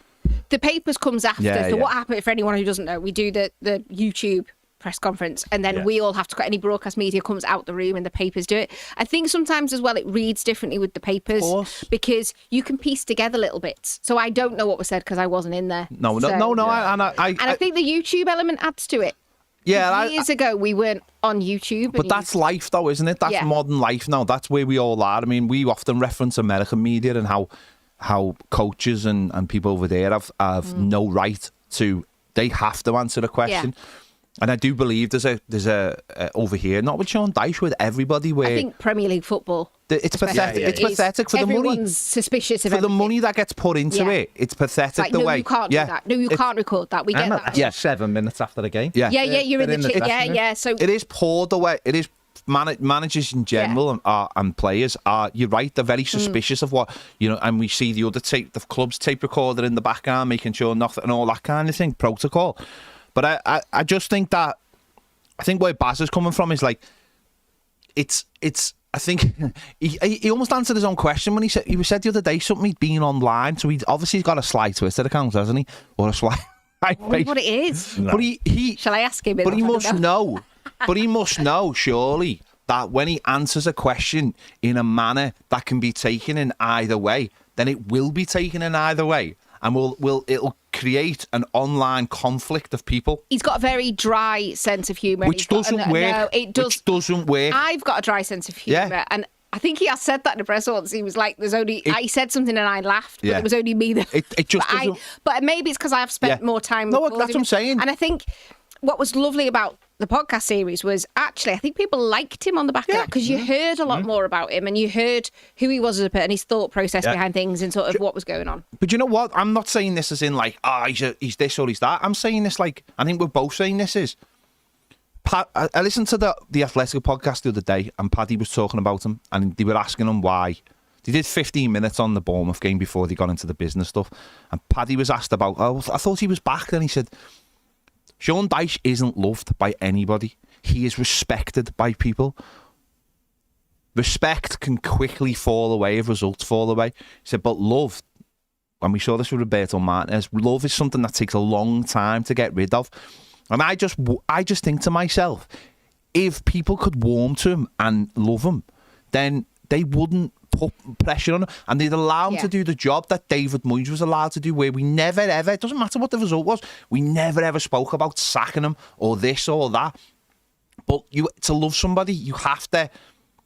The papers comes after. What happened, for anyone who doesn't know, we do the YouTube press conference, and then we all have to, any broadcast media comes out the room and the papers do it. I think sometimes as well it reads differently with the papers, because you can piece together little bits. So I don't know what was said because I wasn't in there. No. I think the YouTube element adds to it. Yeah, years ago we weren't on YouTube. But that's life though, isn't it? That's modern life now. That's where we all are. I mean, we often reference American media and how coaches and people over there have no right to. They have to answer the question. And I do believe there's a over here, not with Sean Dyche, with everybody, where I think Premier League football. It's pathetic. It's pathetic for the money. Everyone's suspicious of for the money that gets put into it. It's pathetic like, the way. No, you can't do that. No, you can't record that. We get that. Yeah, 7 minutes after the game. Yeah. You're in the So it is poor the way it is. Managers in general and players are. You're right. They're very suspicious of what and we see the club's tape recorder in the background, making sure nothing and all that kind of thing. Protocol. But I just think that I think where Baz is coming from is like it's I think he almost answered his own question when he said the other day something he'd been online. So he's obviously got a sly Twitter account, hasn't he? Or a sly. I wonder what it is. No. But he shall I ask him? But he must know. But he must know, surely, that when he answers a question in a manner that can be taken in either way, then it will be taken in either way, and it'll create an online conflict of people. He's got a very dry sense of humour, which doesn't work. No, it does. Which doesn't work. I've got a dry sense of humour, and I think he has said that in a press once. He was like, I said something and I laughed, but it was only me that... It just doesn't... But maybe it's because I've spent more time... No, that's what I'm saying. And I think what was lovely about the podcast series was actually, I think people liked him on the back of that, because you heard a lot more about him, and you heard who he was as a person, and his thought process behind things, and sort of what was going on. But you know what? I'm not saying this as in like, he's this or he's that. I'm saying this like, I think we're both saying this is... I listened to the Athletic podcast the other day, and Paddy was talking about him, and they were asking him why. They did 15 minutes on the Bournemouth game before they got into the business stuff, and Paddy was asked about, I thought he was back, and he said, Sean Dyche isn't loved by anybody. He is respected by people. Respect can quickly fall away if results fall away. He said, but love, and we saw this with Roberto Martinez, love is something that takes a long time to get rid of. And I just think to myself, if people could warm to him and love him, then they wouldn't put pressure on him, and they'd allow him to do the job that David Moyes was allowed to do, where we never ever, it doesn't matter what the result was, we never ever spoke about sacking him or this or that. But to love somebody, you have to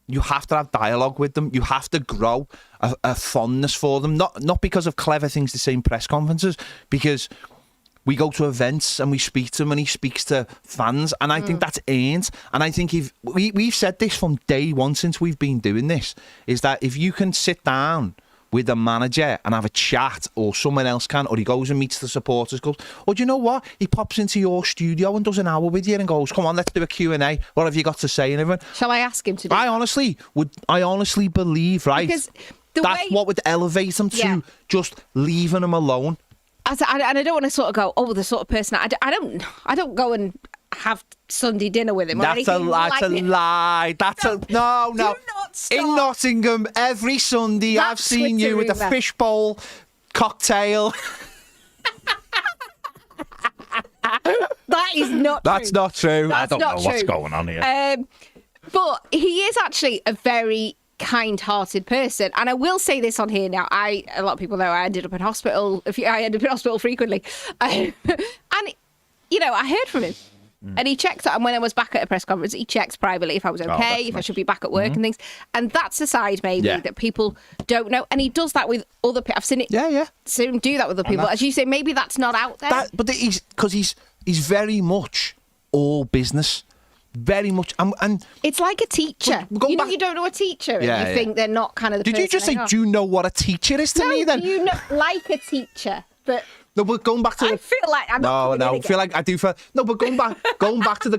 have dialogue with them. You have to grow a fondness for them, not because of clever things to say in press conferences, because we go to events and we speak to him and he speaks to fans, and I think that's earned. And I think if we've said this from day one since we've been doing this, is that if you can sit down with a manager and have a chat, or someone else can, or he goes and meets the supporters clubs, or do you know what? He pops into your studio and does an hour with you and goes, come on, let's do a Q&A. What have you got to say and everything? Shall I ask him to do I honestly believe, right? Because that's what would elevate him to just leaving him alone. And I don't want to sort of go, the sort of person I don't go and have Sunday dinner with him. That's a lie. That's a no. Do not stop. In Nottingham, every Sunday I've seen you with a fishbowl cocktail. That is not true. That's not true. I don't know what's going on here. But he is actually a very kind-hearted person, and I will say this on here now. A lot of people know I ended up in hospital. I ended up in hospital frequently, and I heard from him, and he checked. And when I was back at a press conference, he checked privately if I was okay, if I should be back at work and things. And that's a side maybe that people don't know. And he does that with other people. I've seen it. Seen him do that with other people. As you say, maybe that's not out there. But he's very much all business. Very much, and it's like a teacher. You don't know a teacher, and you think they're not kind of the Did person you just say, they are. do you know what a teacher is to me then? Do you know, like a teacher, but... No, but going back to I feel like I'm not but going back to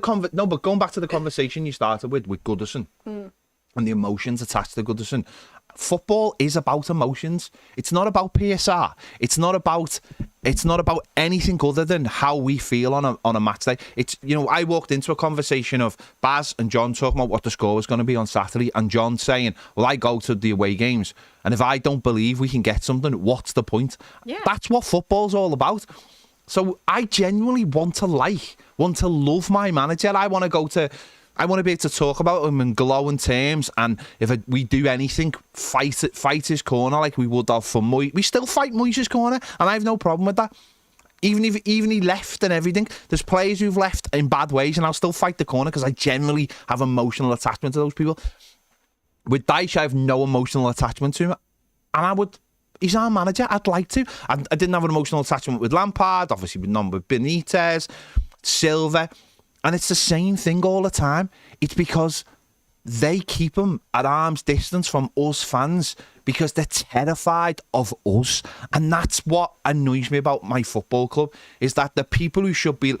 the conversation you started with Goodison and the emotions attached to Goodison. Football is about emotions. It's not about PSR. It's not about anything other than how we feel on a match day. It's, I walked into a conversation of Baz and John talking about what the score was going to be on Saturday, and John saying, well, I go to the away games, and if I don't believe we can get something, what's the point? Yeah. That's what football's all about. So I genuinely want to love my manager. I want to be able to talk about him in glowing terms, and if we do anything, fight his corner like we would have for Moyes. We still fight Moyes' corner, and I have no problem with that. Even he left and everything, there's players who've left in bad ways, and I'll still fight the corner because I generally have emotional attachment to those people. With Dyche, I have no emotional attachment to him, and he's our manager. I'd like to. I didn't have an emotional attachment with Lampard, obviously none with Benitez, Silva. And it's the same thing all the time. It's because they keep him at arm's distance from us fans because they're terrified of us. And that's what annoys me about my football club, is that the people who should be...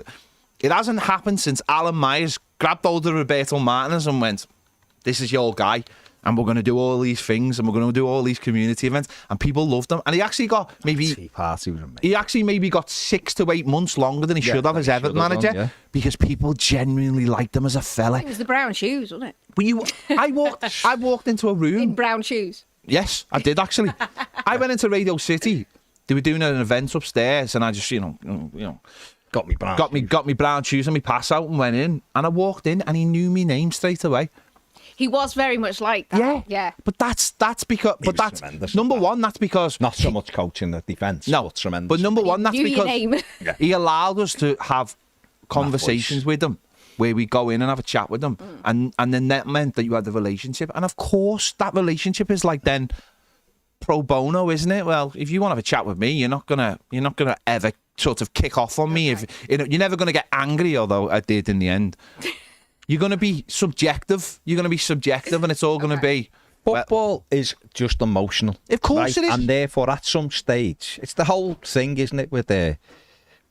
It hasn't happened since Alan Myers grabbed hold of Roberto Martinez and went, this is your guy. and we're going to do all these things, and we're going to do all these community events, and people loved him. And he actually got Tea party was amazing. he actually maybe got 6 to 8 months longer than he should have as Everton manager, because people genuinely liked him as a fella. It was the brown shoes, wasn't it? But I walked into a room. In brown shoes. Yes, I did actually. I went into Radio City. They were doing an event upstairs, and I just, you know, Got me brown shoes and me pass out and went in. And I walked in, and he knew my name straight away. He was very much like that. Yeah. But that's because. But that's tremendous. number one. That's because not so much coaching the defence. No, but tremendous. But number one, that's Knew your because name. he allowed us to have conversations with them, where we go in and have a chat with them, and then that meant that you had the relationship. And of course, that relationship is like then pro bono, isn't it? Well, if you want to have a chat with me, you're not gonna ever sort of kick off on me. If you're never gonna get angry, although I did in the end. You're gonna be subjective. And it's all gonna be. Football is just emotional. Of course it is. And therefore, at some stage, it's the whole thing, isn't it, with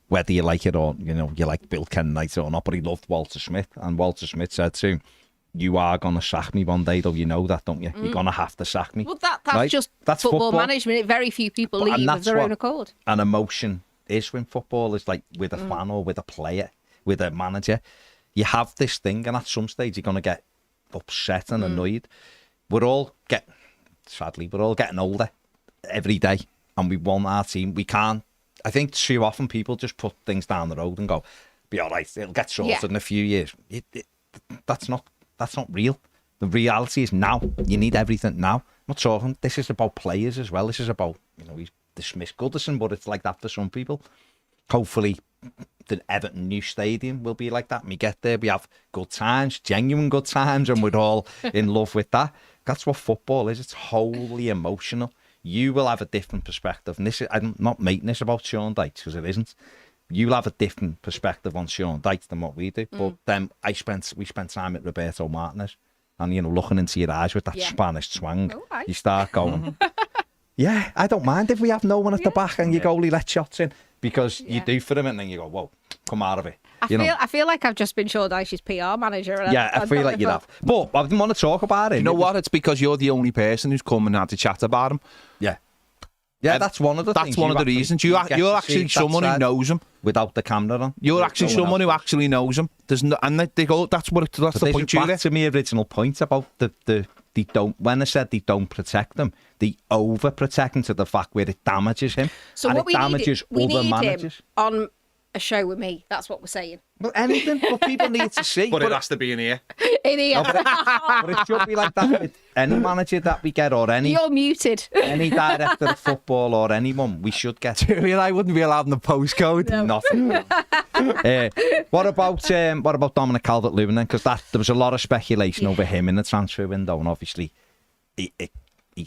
whether you like it or, you like Bill Kenwright or not, but he loved Walter Smith. And Walter Smith said to him, you are going to sack me one day, though. You know that, don't you? You're going to have to sack me. Well, that's right? just that's football management. Very few people leave of their own accord. An emotion is when football is like with a fan or with a player, with a manager. You have this thing, and at some stage, you're going to get upset and annoyed. Sadly, we're all getting older every day, and we want our team. We can't. I think too often people just put things down the road and go, "Be all right, it'll get sorted in a few years." That's not real. The reality is now. You need everything now. I'm not talking. This is about players as well. This is about he's dismissed Goodison, but it's like that for some people. Hopefully, the Everton new stadium will be like that. And we get there, we have good times, genuine good times, and we're all in love with that. That's what football is. It's wholly emotional. You will have a different perspective. And I'm not making this about Sean Dyche, because it isn't. You'll have a different perspective on Sean Dyche than what we do. But then we spent time with Roberto Martinez, and looking into your eyes with that Spanish twang, you start going, yeah, I don't mind if we have no one at the back and your goalie lets shots in, because you do for him, and then you go, whoa, come out of it. I feel like I've just been Sean Dyche's PR manager. And I feel like you have. But I didn't want to talk about it. You know what? It's because you're the only person who's come and had to chat about him. Yeah, that's one of the things. That's one of the reasons. You're actually someone who knows him. Without the camera on. You're actually someone who actually knows him. And they go, that's the point you're back to my original point about they don't, when I said they don't protect them, they overprotect him to the fact where it damages him. So and what it damages we other need managers. Him on a show with me. That's what we're saying. Well, anything, but people need to see. But it has to be in here. In here. But it should be like that with any manager that we get, or You're muted. any director of football or anyone. We should get. Julian, I wouldn't be allowed in the postcode. No. Nothing. What about Dominic Calvert-Lewin then? Because there was a lot of speculation over him in the transfer window, and obviously he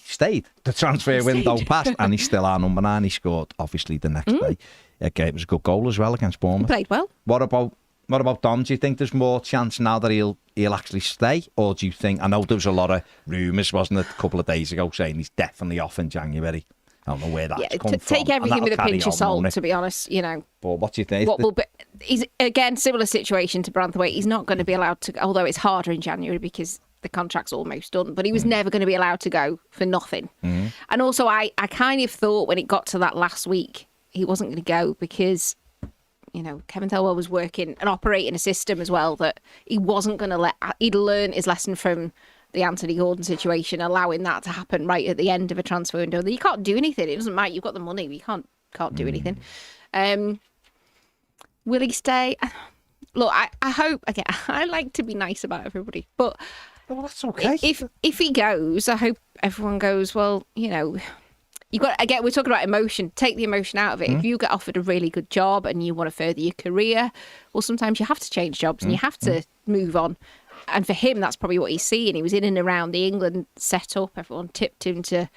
stayed. The transfer window passed, and he's still our number 9. He scored obviously the next day. Okay, it was a good goal as well against Bournemouth. He played well. What about Dom? Do you think there's more chance now that he'll actually stay, or do you think? I know there was a lot of rumours, wasn't it, a couple of days ago, saying he's definitely off in January. I don't know where that's come from. Take everything with a pinch of salt, to be honest. But what do you think? He's again similar situation to Branthwaite. He's not going to be allowed to, although it's harder in January because the contract's almost done. But he was never going to be allowed to go for nothing. And also, I kind of thought when it got to that last week, he wasn't going to go because, Kevin Thelwell was working and operating a system as well that he wasn't going to he'd learned his lesson from the Anthony Gordon situation, allowing that to happen right at the end of a transfer window. You can't do anything. It doesn't matter. You've got the money. You can't do anything. Will he stay? Look, I hope, again, I like to be nice about everybody, but well, that's okay. If he goes, I hope everyone goes, well, you got again. We're talking about emotion. Take the emotion out of it. If you get offered a really good job and you want to further your career, well, sometimes you have to change jobs and you have to move on. And for him, that's probably what he's seeing. He was in and around the England setup. Everyone tipped him to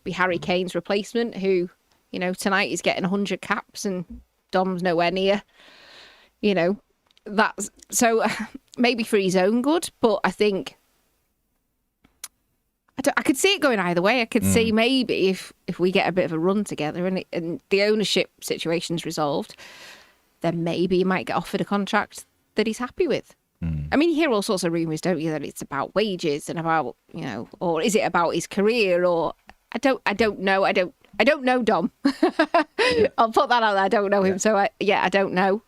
be Harry Kane's replacement, who, tonight is getting 100 caps and Dom's nowhere near. That's so maybe for his own good, but I think. I could see it going either way. I could see maybe if we get a bit of a run together and the ownership situation's resolved, then maybe he might get offered a contract that he's happy with. I mean, you hear all sorts of rumours, don't you, that it's about wages and about, or is it about his career? Or I don't know. I don't know Dom. I'll put that out there. I don't know him, so I don't know.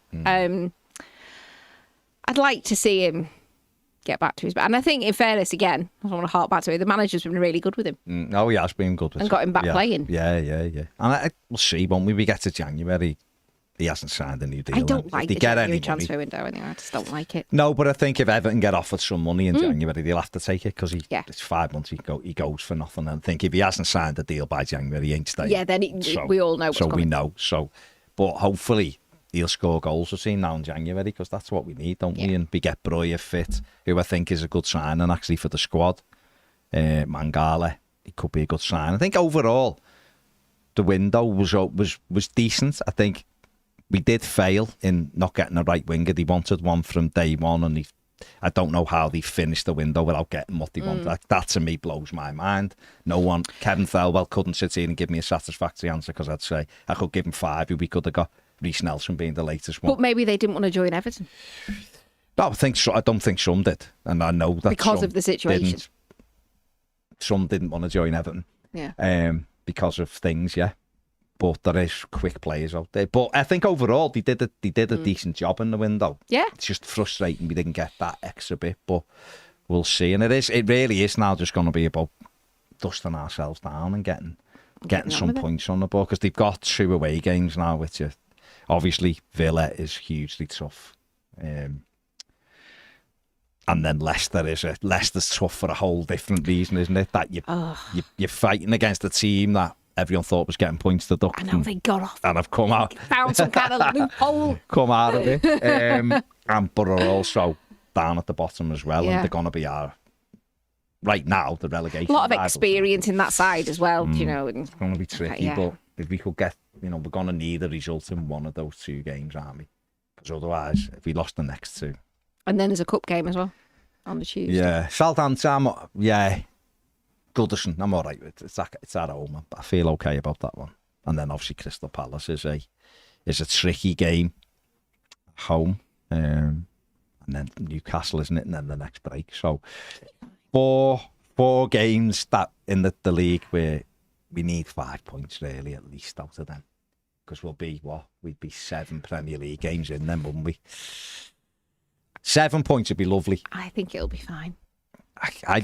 I'd like to see him get back to his... And I think, in fairness, again, I don't want to harp back to it, the manager's been really good with him. Oh, he has been good with him. And got him back playing. Yeah. And we'll see, won't we? We get to January, he hasn't signed a new deal. I don't like the January transfer money. window anyway. I just don't like it. No, but I think if Everton get offered some money in January, they'll have to take it because it's 5 months. He goes for nothing. And I think if he hasn't signed a deal by January, he ain't staying. Yeah, then we all know what's coming. So we know. But hopefully he'll score goals we've seen now in January because that's what we need, don't we? And we get Breuer fit, who I think is a good signing actually for the squad. Mangala, it could be a good sign. I think overall the window was decent. I think we did fail in not getting a right winger. They wanted one from day one, and I don't know how they finished the window without getting what they wanted. That to me blows my mind. No one, Kevin Thelwell couldn't sit here and give me a satisfactory answer because I'd say I could give him 5 who we could have got. Reece Nelson being the latest one. But maybe they didn't want to join Everton. No, I don't think some did, and I know that because of the situation. Some didn't want to join Everton. Yeah. Because of things, yeah. But there is quick players out there. But I think overall they did a decent job in the window. Yeah. It's just frustrating we didn't get that extra bit, but we'll see. And it really is now just going to be about dusting ourselves down and getting some points on the board because they've got 2 away games now, which are obviously Villa is hugely tough. And then Leicester's tough for a whole different reason, isn't it? That you're fighting against a team that everyone thought was getting points to duck. I know, they got off. And have come out. Found some kind of loophole. Come out of it. But are also down at the bottom as well. And they're going to be right now, the relegation. A lot of experience in that side as well, you know. It's going to be tricky, but if we could get, we're going to need a result in one of those 2 games, aren't we? Because otherwise, if we lost the next 2. And then there's a cup game as well on the Tuesday. Yeah. Southampton, Goodison, I'm all right with it. It's at home. I feel okay about that one. And then obviously Crystal Palace is a tricky game home. And then Newcastle, isn't it? And then the next break. So 4 games that in the league where we need 5 points really at least out of them. Because we'd be 7 Premier League games in them, wouldn't we? 7 points would be lovely. I think it'll be fine. I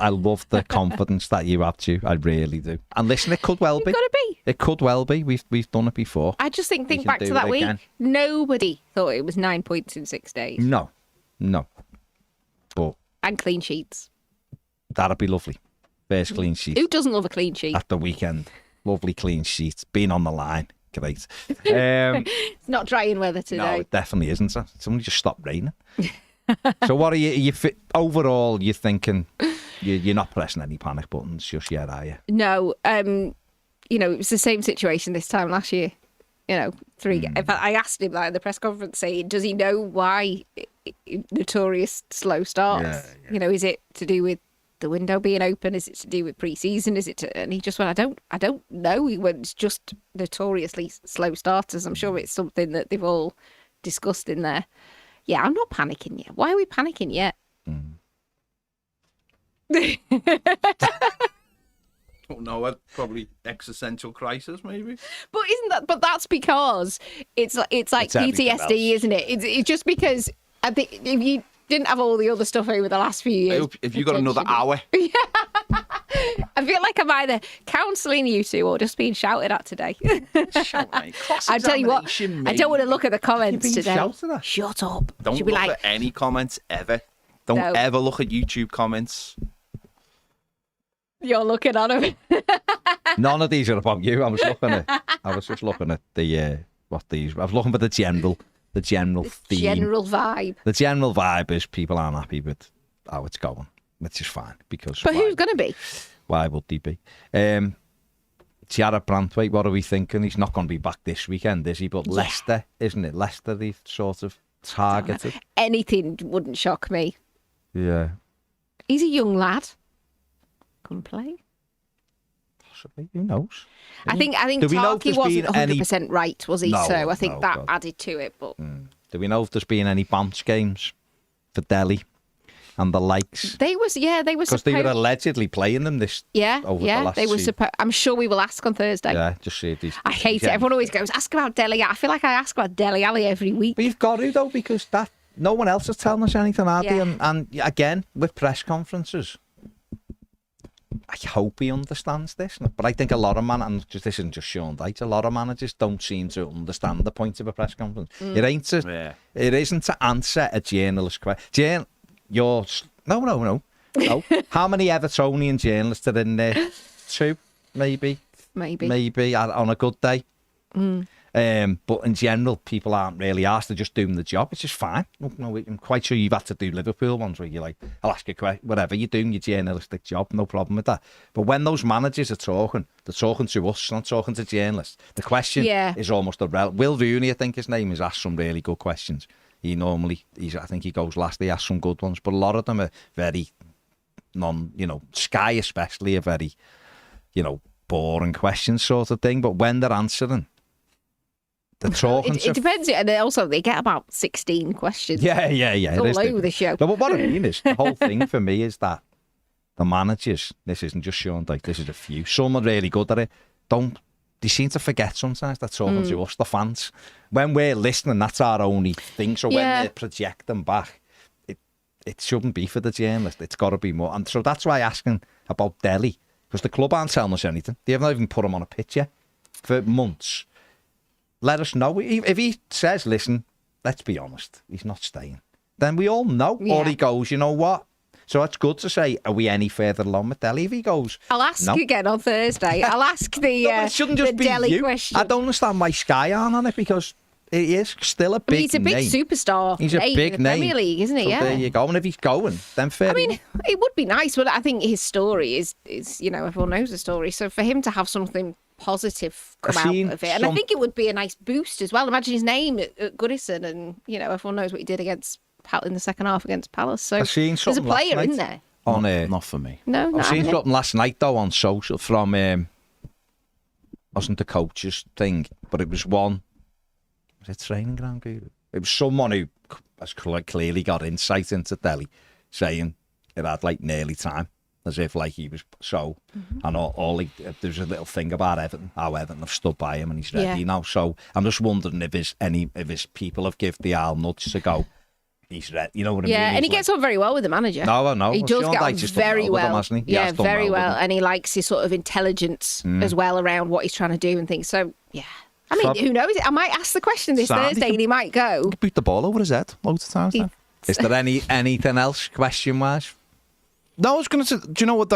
love the confidence that you have to. I really do. And listen, it could well be. It's got to be. It could well be. We've done it before. I just think back to that week. Again. Nobody thought it was 9 points in 6 days. No. And clean sheets. That'd be lovely. First clean sheet. Who doesn't love a clean sheet? At the weekend. Lovely clean sheets. Being on the line. Great. It's not drying weather today. No, it definitely isn't. Somebody just stopped raining. So what are you overall, you're thinking you're not pressing any panic buttons just yet, are you? No. It was the same situation this time last year. 3 In fact, I asked him that in the press conference saying, does he know why notorious slow starts? Yeah. Is it to do with the window being open? Is it to do with pre-season? And he just went, I don't know. He went, it's just notoriously slow starters. I'm sure it's something that they've all discussed in there. Yeah, I'm not panicking yet. Why are we panicking yet? Don't know. Probably existential crisis, maybe. But that's because it's like PTSD, isn't it? It's just because I think if you didn't have all the other stuff over the last few years. If you got another hour. I feel like I'm either counselling you two or just being shouted at today. I'll tell you what, I don't want to look at the comments today. Shut up. Don't look at any comments ever. Don't ever look at YouTube comments. You're looking at them. None of these are about you. I was just looking at I was looking for the general theme. General vibe. The general vibe is people aren't happy with how it's going, which is fine because. But who's going to be? Why would he be? Jarrett Brantwaite, what are we thinking? He's not going to be back this weekend, is he? But Leicester, isn't it? Leicester, they've sort of targeted. Anything wouldn't shock me. Yeah. He's a young lad. Couldn't play. Possibly. Who knows? I think Toffee wasn't 100% right, was he? No, so I think that added to it. But do we know if there's been any bounce games for Delhi and the likes? They were Because they were allegedly playing them over the last they were season. I'm sure we will ask on Thursday. Yeah, just see these. I hate it. Everyone always goes, ask about Dele Alli. I feel like I ask about Dele Alli every week. But you've got to, though, because no one else is telling us anything, are they? And again, with press conferences, I hope he understands this. But I think a lot of managers, this isn't just Sean Dyche, a lot of managers don't seem to understand the point of a press conference. It isn't to answer a journalist question. No. How many Evertonian journalists are in there? 2, maybe on a good day. But in general, people aren't really asked. They're just doing the job, which is fine. I'm quite sure you've had to do Liverpool ones where you're like, I'll ask you a question, whatever, you're doing your journalistic job, no problem with that. But when those managers are talking, they're talking to us, not talking to journalists. The question is almost irrelevant. Will Rooney, I think his name is, asked some really good questions. I think he goes last, he asks some good ones, but a lot of them are very Sky especially, are very, boring questions sort of thing. But when they're answering, they're talking it depends, and also they get about 16 questions. Yeah. It's all over the show. No, but what I mean is, the whole thing for me is that the managers, this isn't just Sean Dyche, this is a few. Some are really good at it. They seem to forget sometimes they're talking to us, the fans. When we're listening, that's our only thing. So when they project them back, it shouldn't be for the journalist. It's got to be more. And so that's why asking about Delhi, because the club aren't telling us anything. They haven't even put him on a pitch yet for months. Let us know. If he says, listen, let's be honest, he's not staying, then we all know. Yeah. Or he goes, you know what? So it's good to say, are we any further along with Delhi? If he goes, I'll ask again on Thursday. I'll ask it shouldn't just be Delhi question. I don't understand why Sky aren't on it, because he is still a big name. He's a big superstar. He's a big name. Premier League, isn't he? So there you go. And if he's going, then fair. I mean, it would be nice, but I think his story is everyone knows the story. So for him to have something positive come out of it, and I think it would be a nice boost as well. Imagine his name at Goodison, and everyone knows what he did in the second half against Palace. So there's a player in there. Not for me. No, I've seen something last night though on social from wasn't the coach's thing, but it was one. Was it training ground guru? It was someone who has clearly got insight into Delhi, saying it had like nearly time, as if like he was so. And there's a little thing about Everton, how Everton have stood by him and he's ready now. So I'm just wondering if his people have given the Al nudge to go. He's ready, you know what I mean? Yeah, and he gets on very well with the manager. No. He does get on very well. Him, yeah, very well. And he likes his sort of intelligence as well around what he's trying to do and things. So, yeah. I mean, who knows? I might ask the question this Thursday and he might go. He could beat the ball over his head loads of times then. Is there anything else, question-wise? No, I was going to say, do you know what,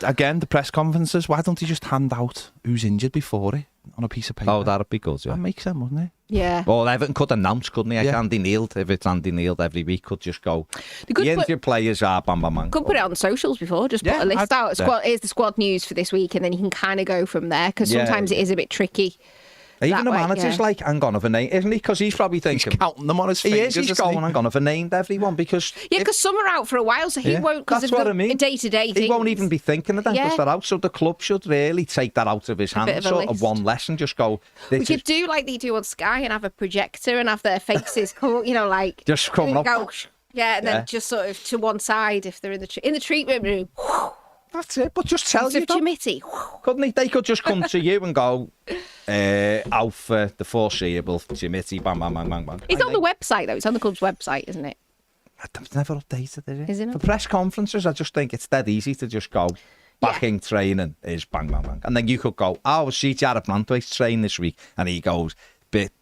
again, the press conferences, why don't he just hand out who's injured before it on a piece of paper? Oh, that'd be good, yeah. That makes sense, wouldn't it? Yeah. Well, Everton could announce, couldn't he? Like Andy Neil, if it's Andy Neil every week, could just go, the injured players are bam, bam, bam. Could put it on socials before, just put a list out. Here's the squad news for this week, and then you can kind of go from there, because sometimes it is a bit tricky. Even the manager's like, hang on, I've named, isn't he? Because he's probably thinking, he's counting them on his fingers. He's going, hang on, I've named everyone, because because some are out for a while, so he won't, because of the day-to-day things. He won't even be thinking of them because they're out. So the club should really take that out of his hands, sort of one lesson, just go. We could do like they do on Sky and have a projector and have their faces come, like just coming up. And then just sort of to one side if they're in the treatment room. That's it, but just tell you. Committee. Couldn't he? They could just come to you and go, out for the foreseeable committee, bang, bang, bang, bang, bang. It's on the website, though. It's on the club's website, isn't it? It's never updated, is it? Isn't it? For press conferences, I just think it's dead easy to just go, backing training is bang, bang, bang. And then you could go, we'll see Jared Brantwaite's train this week. And he goes,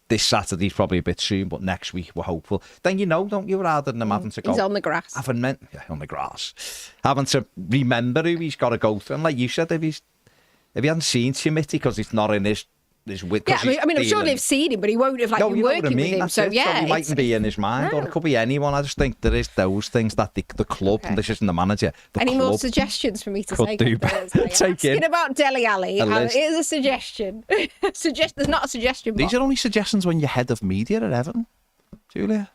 this Saturday's probably a bit soon, but next week we're hopeful. Then don't you, rather than him having to go. He's on the grass. On the grass. Having to remember who he's got to go through. And like you said, if he hadn't seen Timothy because it's not in his with. Yeah, I'm sure they've seen him, but he won't have been working with him. So he mightn't be in his mind, or it could be anyone. I just think there is those things that the club, and this isn't the manager. Any more suggestions for me to take on Thursday? Asking about Dele Alli, here's a suggestion. There's not a suggestion box. These are only suggestions when you're head of media at Everton, Julia.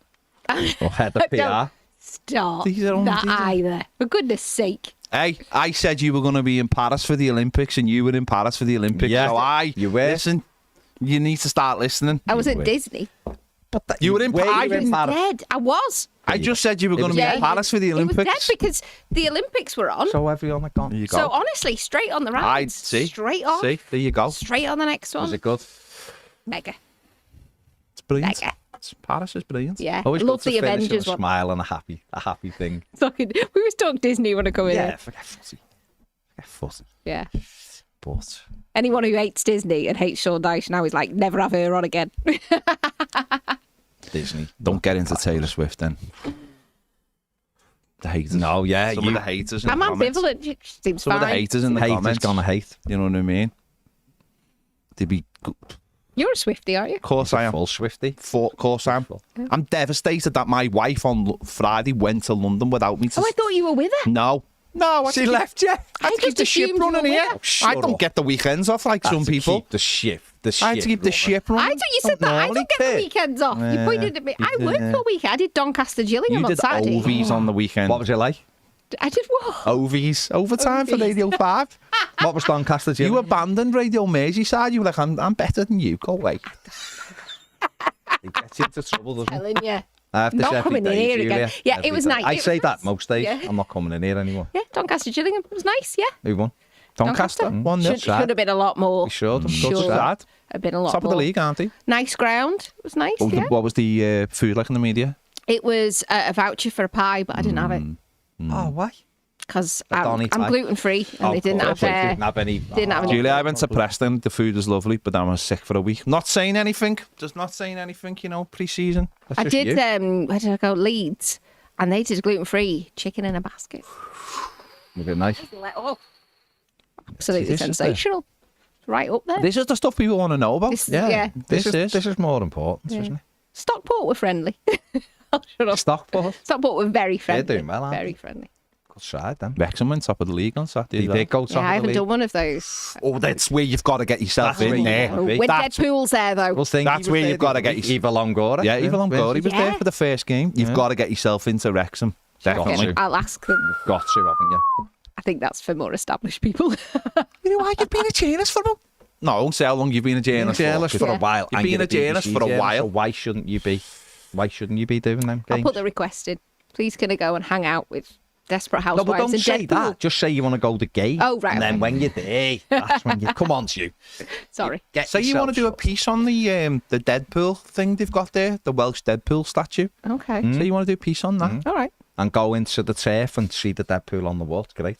Or head of PR. Stop that either, for goodness sake. Hey, I said you were going to be in Paris for the Olympics, and you were in Paris for the Olympics. Yeah, so you were. Listen, you need to start listening. I was at Disney. You were in Paris. I was. I just said you were going to be Yeah, in Paris for the It was Olympics. dead because the Olympics were on. So everyone had gone. There you go. So honestly, straight on the I'd rides. see. Straight off. See, there you go. Straight on the next one. Was it good? Mega. It's brilliant. Mega. Paris is brilliant. Yeah. Always Love good to the finish with Avengers a one. smile and a happy thing. We always talk Disney when I come in Yeah, here. forget footy. Forget footy. Yeah. But Anyone who hates Disney and hates Sean Dyche now is like, never have her on again. Disney. Don't get into Taylor Swift then. The haters. No, yeah, Some of the haters in I'm the comments. ambivalent. She seems Some fine. of the haters in the Haters comments. gonna hate. You know what I mean? They be. You're a Swiftie, aren't you? Of course I am. Full Swifty. Of course I am. I'm devastated that my wife on Friday went to London without me. Oh, I thought you were with her. No. I had She to keep- left you. I had I to keep just the ship assumed you running were here. with her. Shut I don't up. get the weekends off like some people. Keep the ship. I had to keep the ship running. I thought you said that. I don't get the weekends off. You pointed at me. I worked all weekend. I did Doncaster Gillingham You on did Saturday. Ovies on the weekend. What was it like? I did what? Ovies. Overtime for Ovies. Radio 5. What was Doncaster? You abandoned Radio Merseyside. You were like, I'm better than you. Go away. It gets you into trouble, doesn't it? Telling you. I have to Not say every coming in day, here again. Julia, Yeah, every it was day. nice. I It say was that nice. most days. Yeah. I'm not coming in here anymore. Yeah, Doncaster Gillingham. It was nice, yeah. Who won? Doncaster. 1-0. Should have been a lot more. We should. I'm Sure. good. Sad. Have been a lot Top more. of the league, aren't they? Nice ground. It was nice, Oh, yeah. what was the food like in the media? It was a voucher for a pie, but I didn't have it Oh, why? because I don't I'm eat pie. gluten free and they didn't have. Didn't have any. didn't have any- Julia, I went to Preston. The food was lovely, but I was sick for a week. Not saying anything. Just not saying anything, pre-season. That's I just did. you. Where did I go? Leeds, and they did gluten free chicken in a basket. Was it nice? Oh, absolutely This is sensational! Right up there. This is the stuff people want to know about. This- yeah. This is. This is more important, Yeah. isn't it? Stockport were friendly. I'll shut up. Stockport. Stockport were very friendly. doing well, aren't Very they? friendly. Good side, then. Wrexham went top of the league on Saturday. They did go top Yeah, I of the haven't league. done one of those. Oh, that's where you've got to get yourself That's where in you there. gotta be. With That's- Deadpool's there though. Well, think That's where you've got to get Eva Longoria. Yeah, Eva Longoria was there Yeah. for the first game. You've got to get yourself into Wrexham. Definitely. to. I'll ask them. Got to, haven't you? I think that's for more established people. You know why you've been a journalist for about... No, I won't say how long you've been a journalist Journalist for a Yeah. while. You've and been you're a journalist BBC for a journalist, while. so why shouldn't you be? Why shouldn't you be doing them I'll games? put the request in. Please can I go and hang out with Desperate No, Housewives but don't and say Deadpool? that. Just say you want to go to game. Oh, right, And then okay. when you're there, that's when you come on to you. Sorry. Get So you want to do a piece on the Deadpool thing they've got there, the Welsh Deadpool statue. Okay. So you want to do a piece on that? All right. And go into the turf and see the Deadpool on the wall. It's great.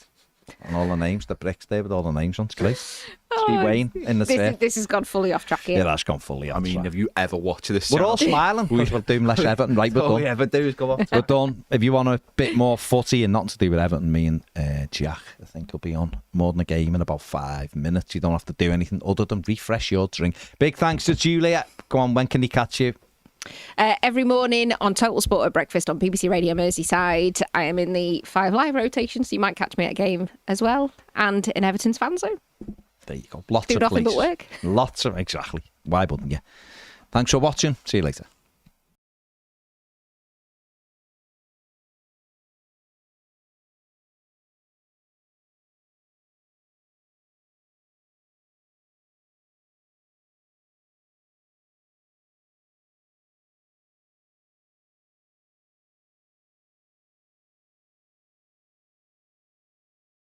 And all the names, the bricks there with all the names on. It's great. See Wayne in the turf. This has gone fully off track here. Yeah, that's gone fully on. I mean, have you ever watched this? We're all channel? smiling because we're doing less Everton. Right, we're All we done. ever do is go off. We're done. If you want a bit more footy and nothing to do with Everton, me and Jack, I think, will be on more than a game in about 5 minutes. You don't have to do anything other than refresh your drink. Big thanks to Julia. Go on, when can he catch you? Every morning on Total Sport at breakfast on BBC Radio Merseyside. I am in the 5 Live rotation, so you might catch me at a game as well. And in Everton's fan zone. There you go. Lots Do of nothing but places. work. Lots of, exactly. Why wouldn't you? Thanks for watching. See you later.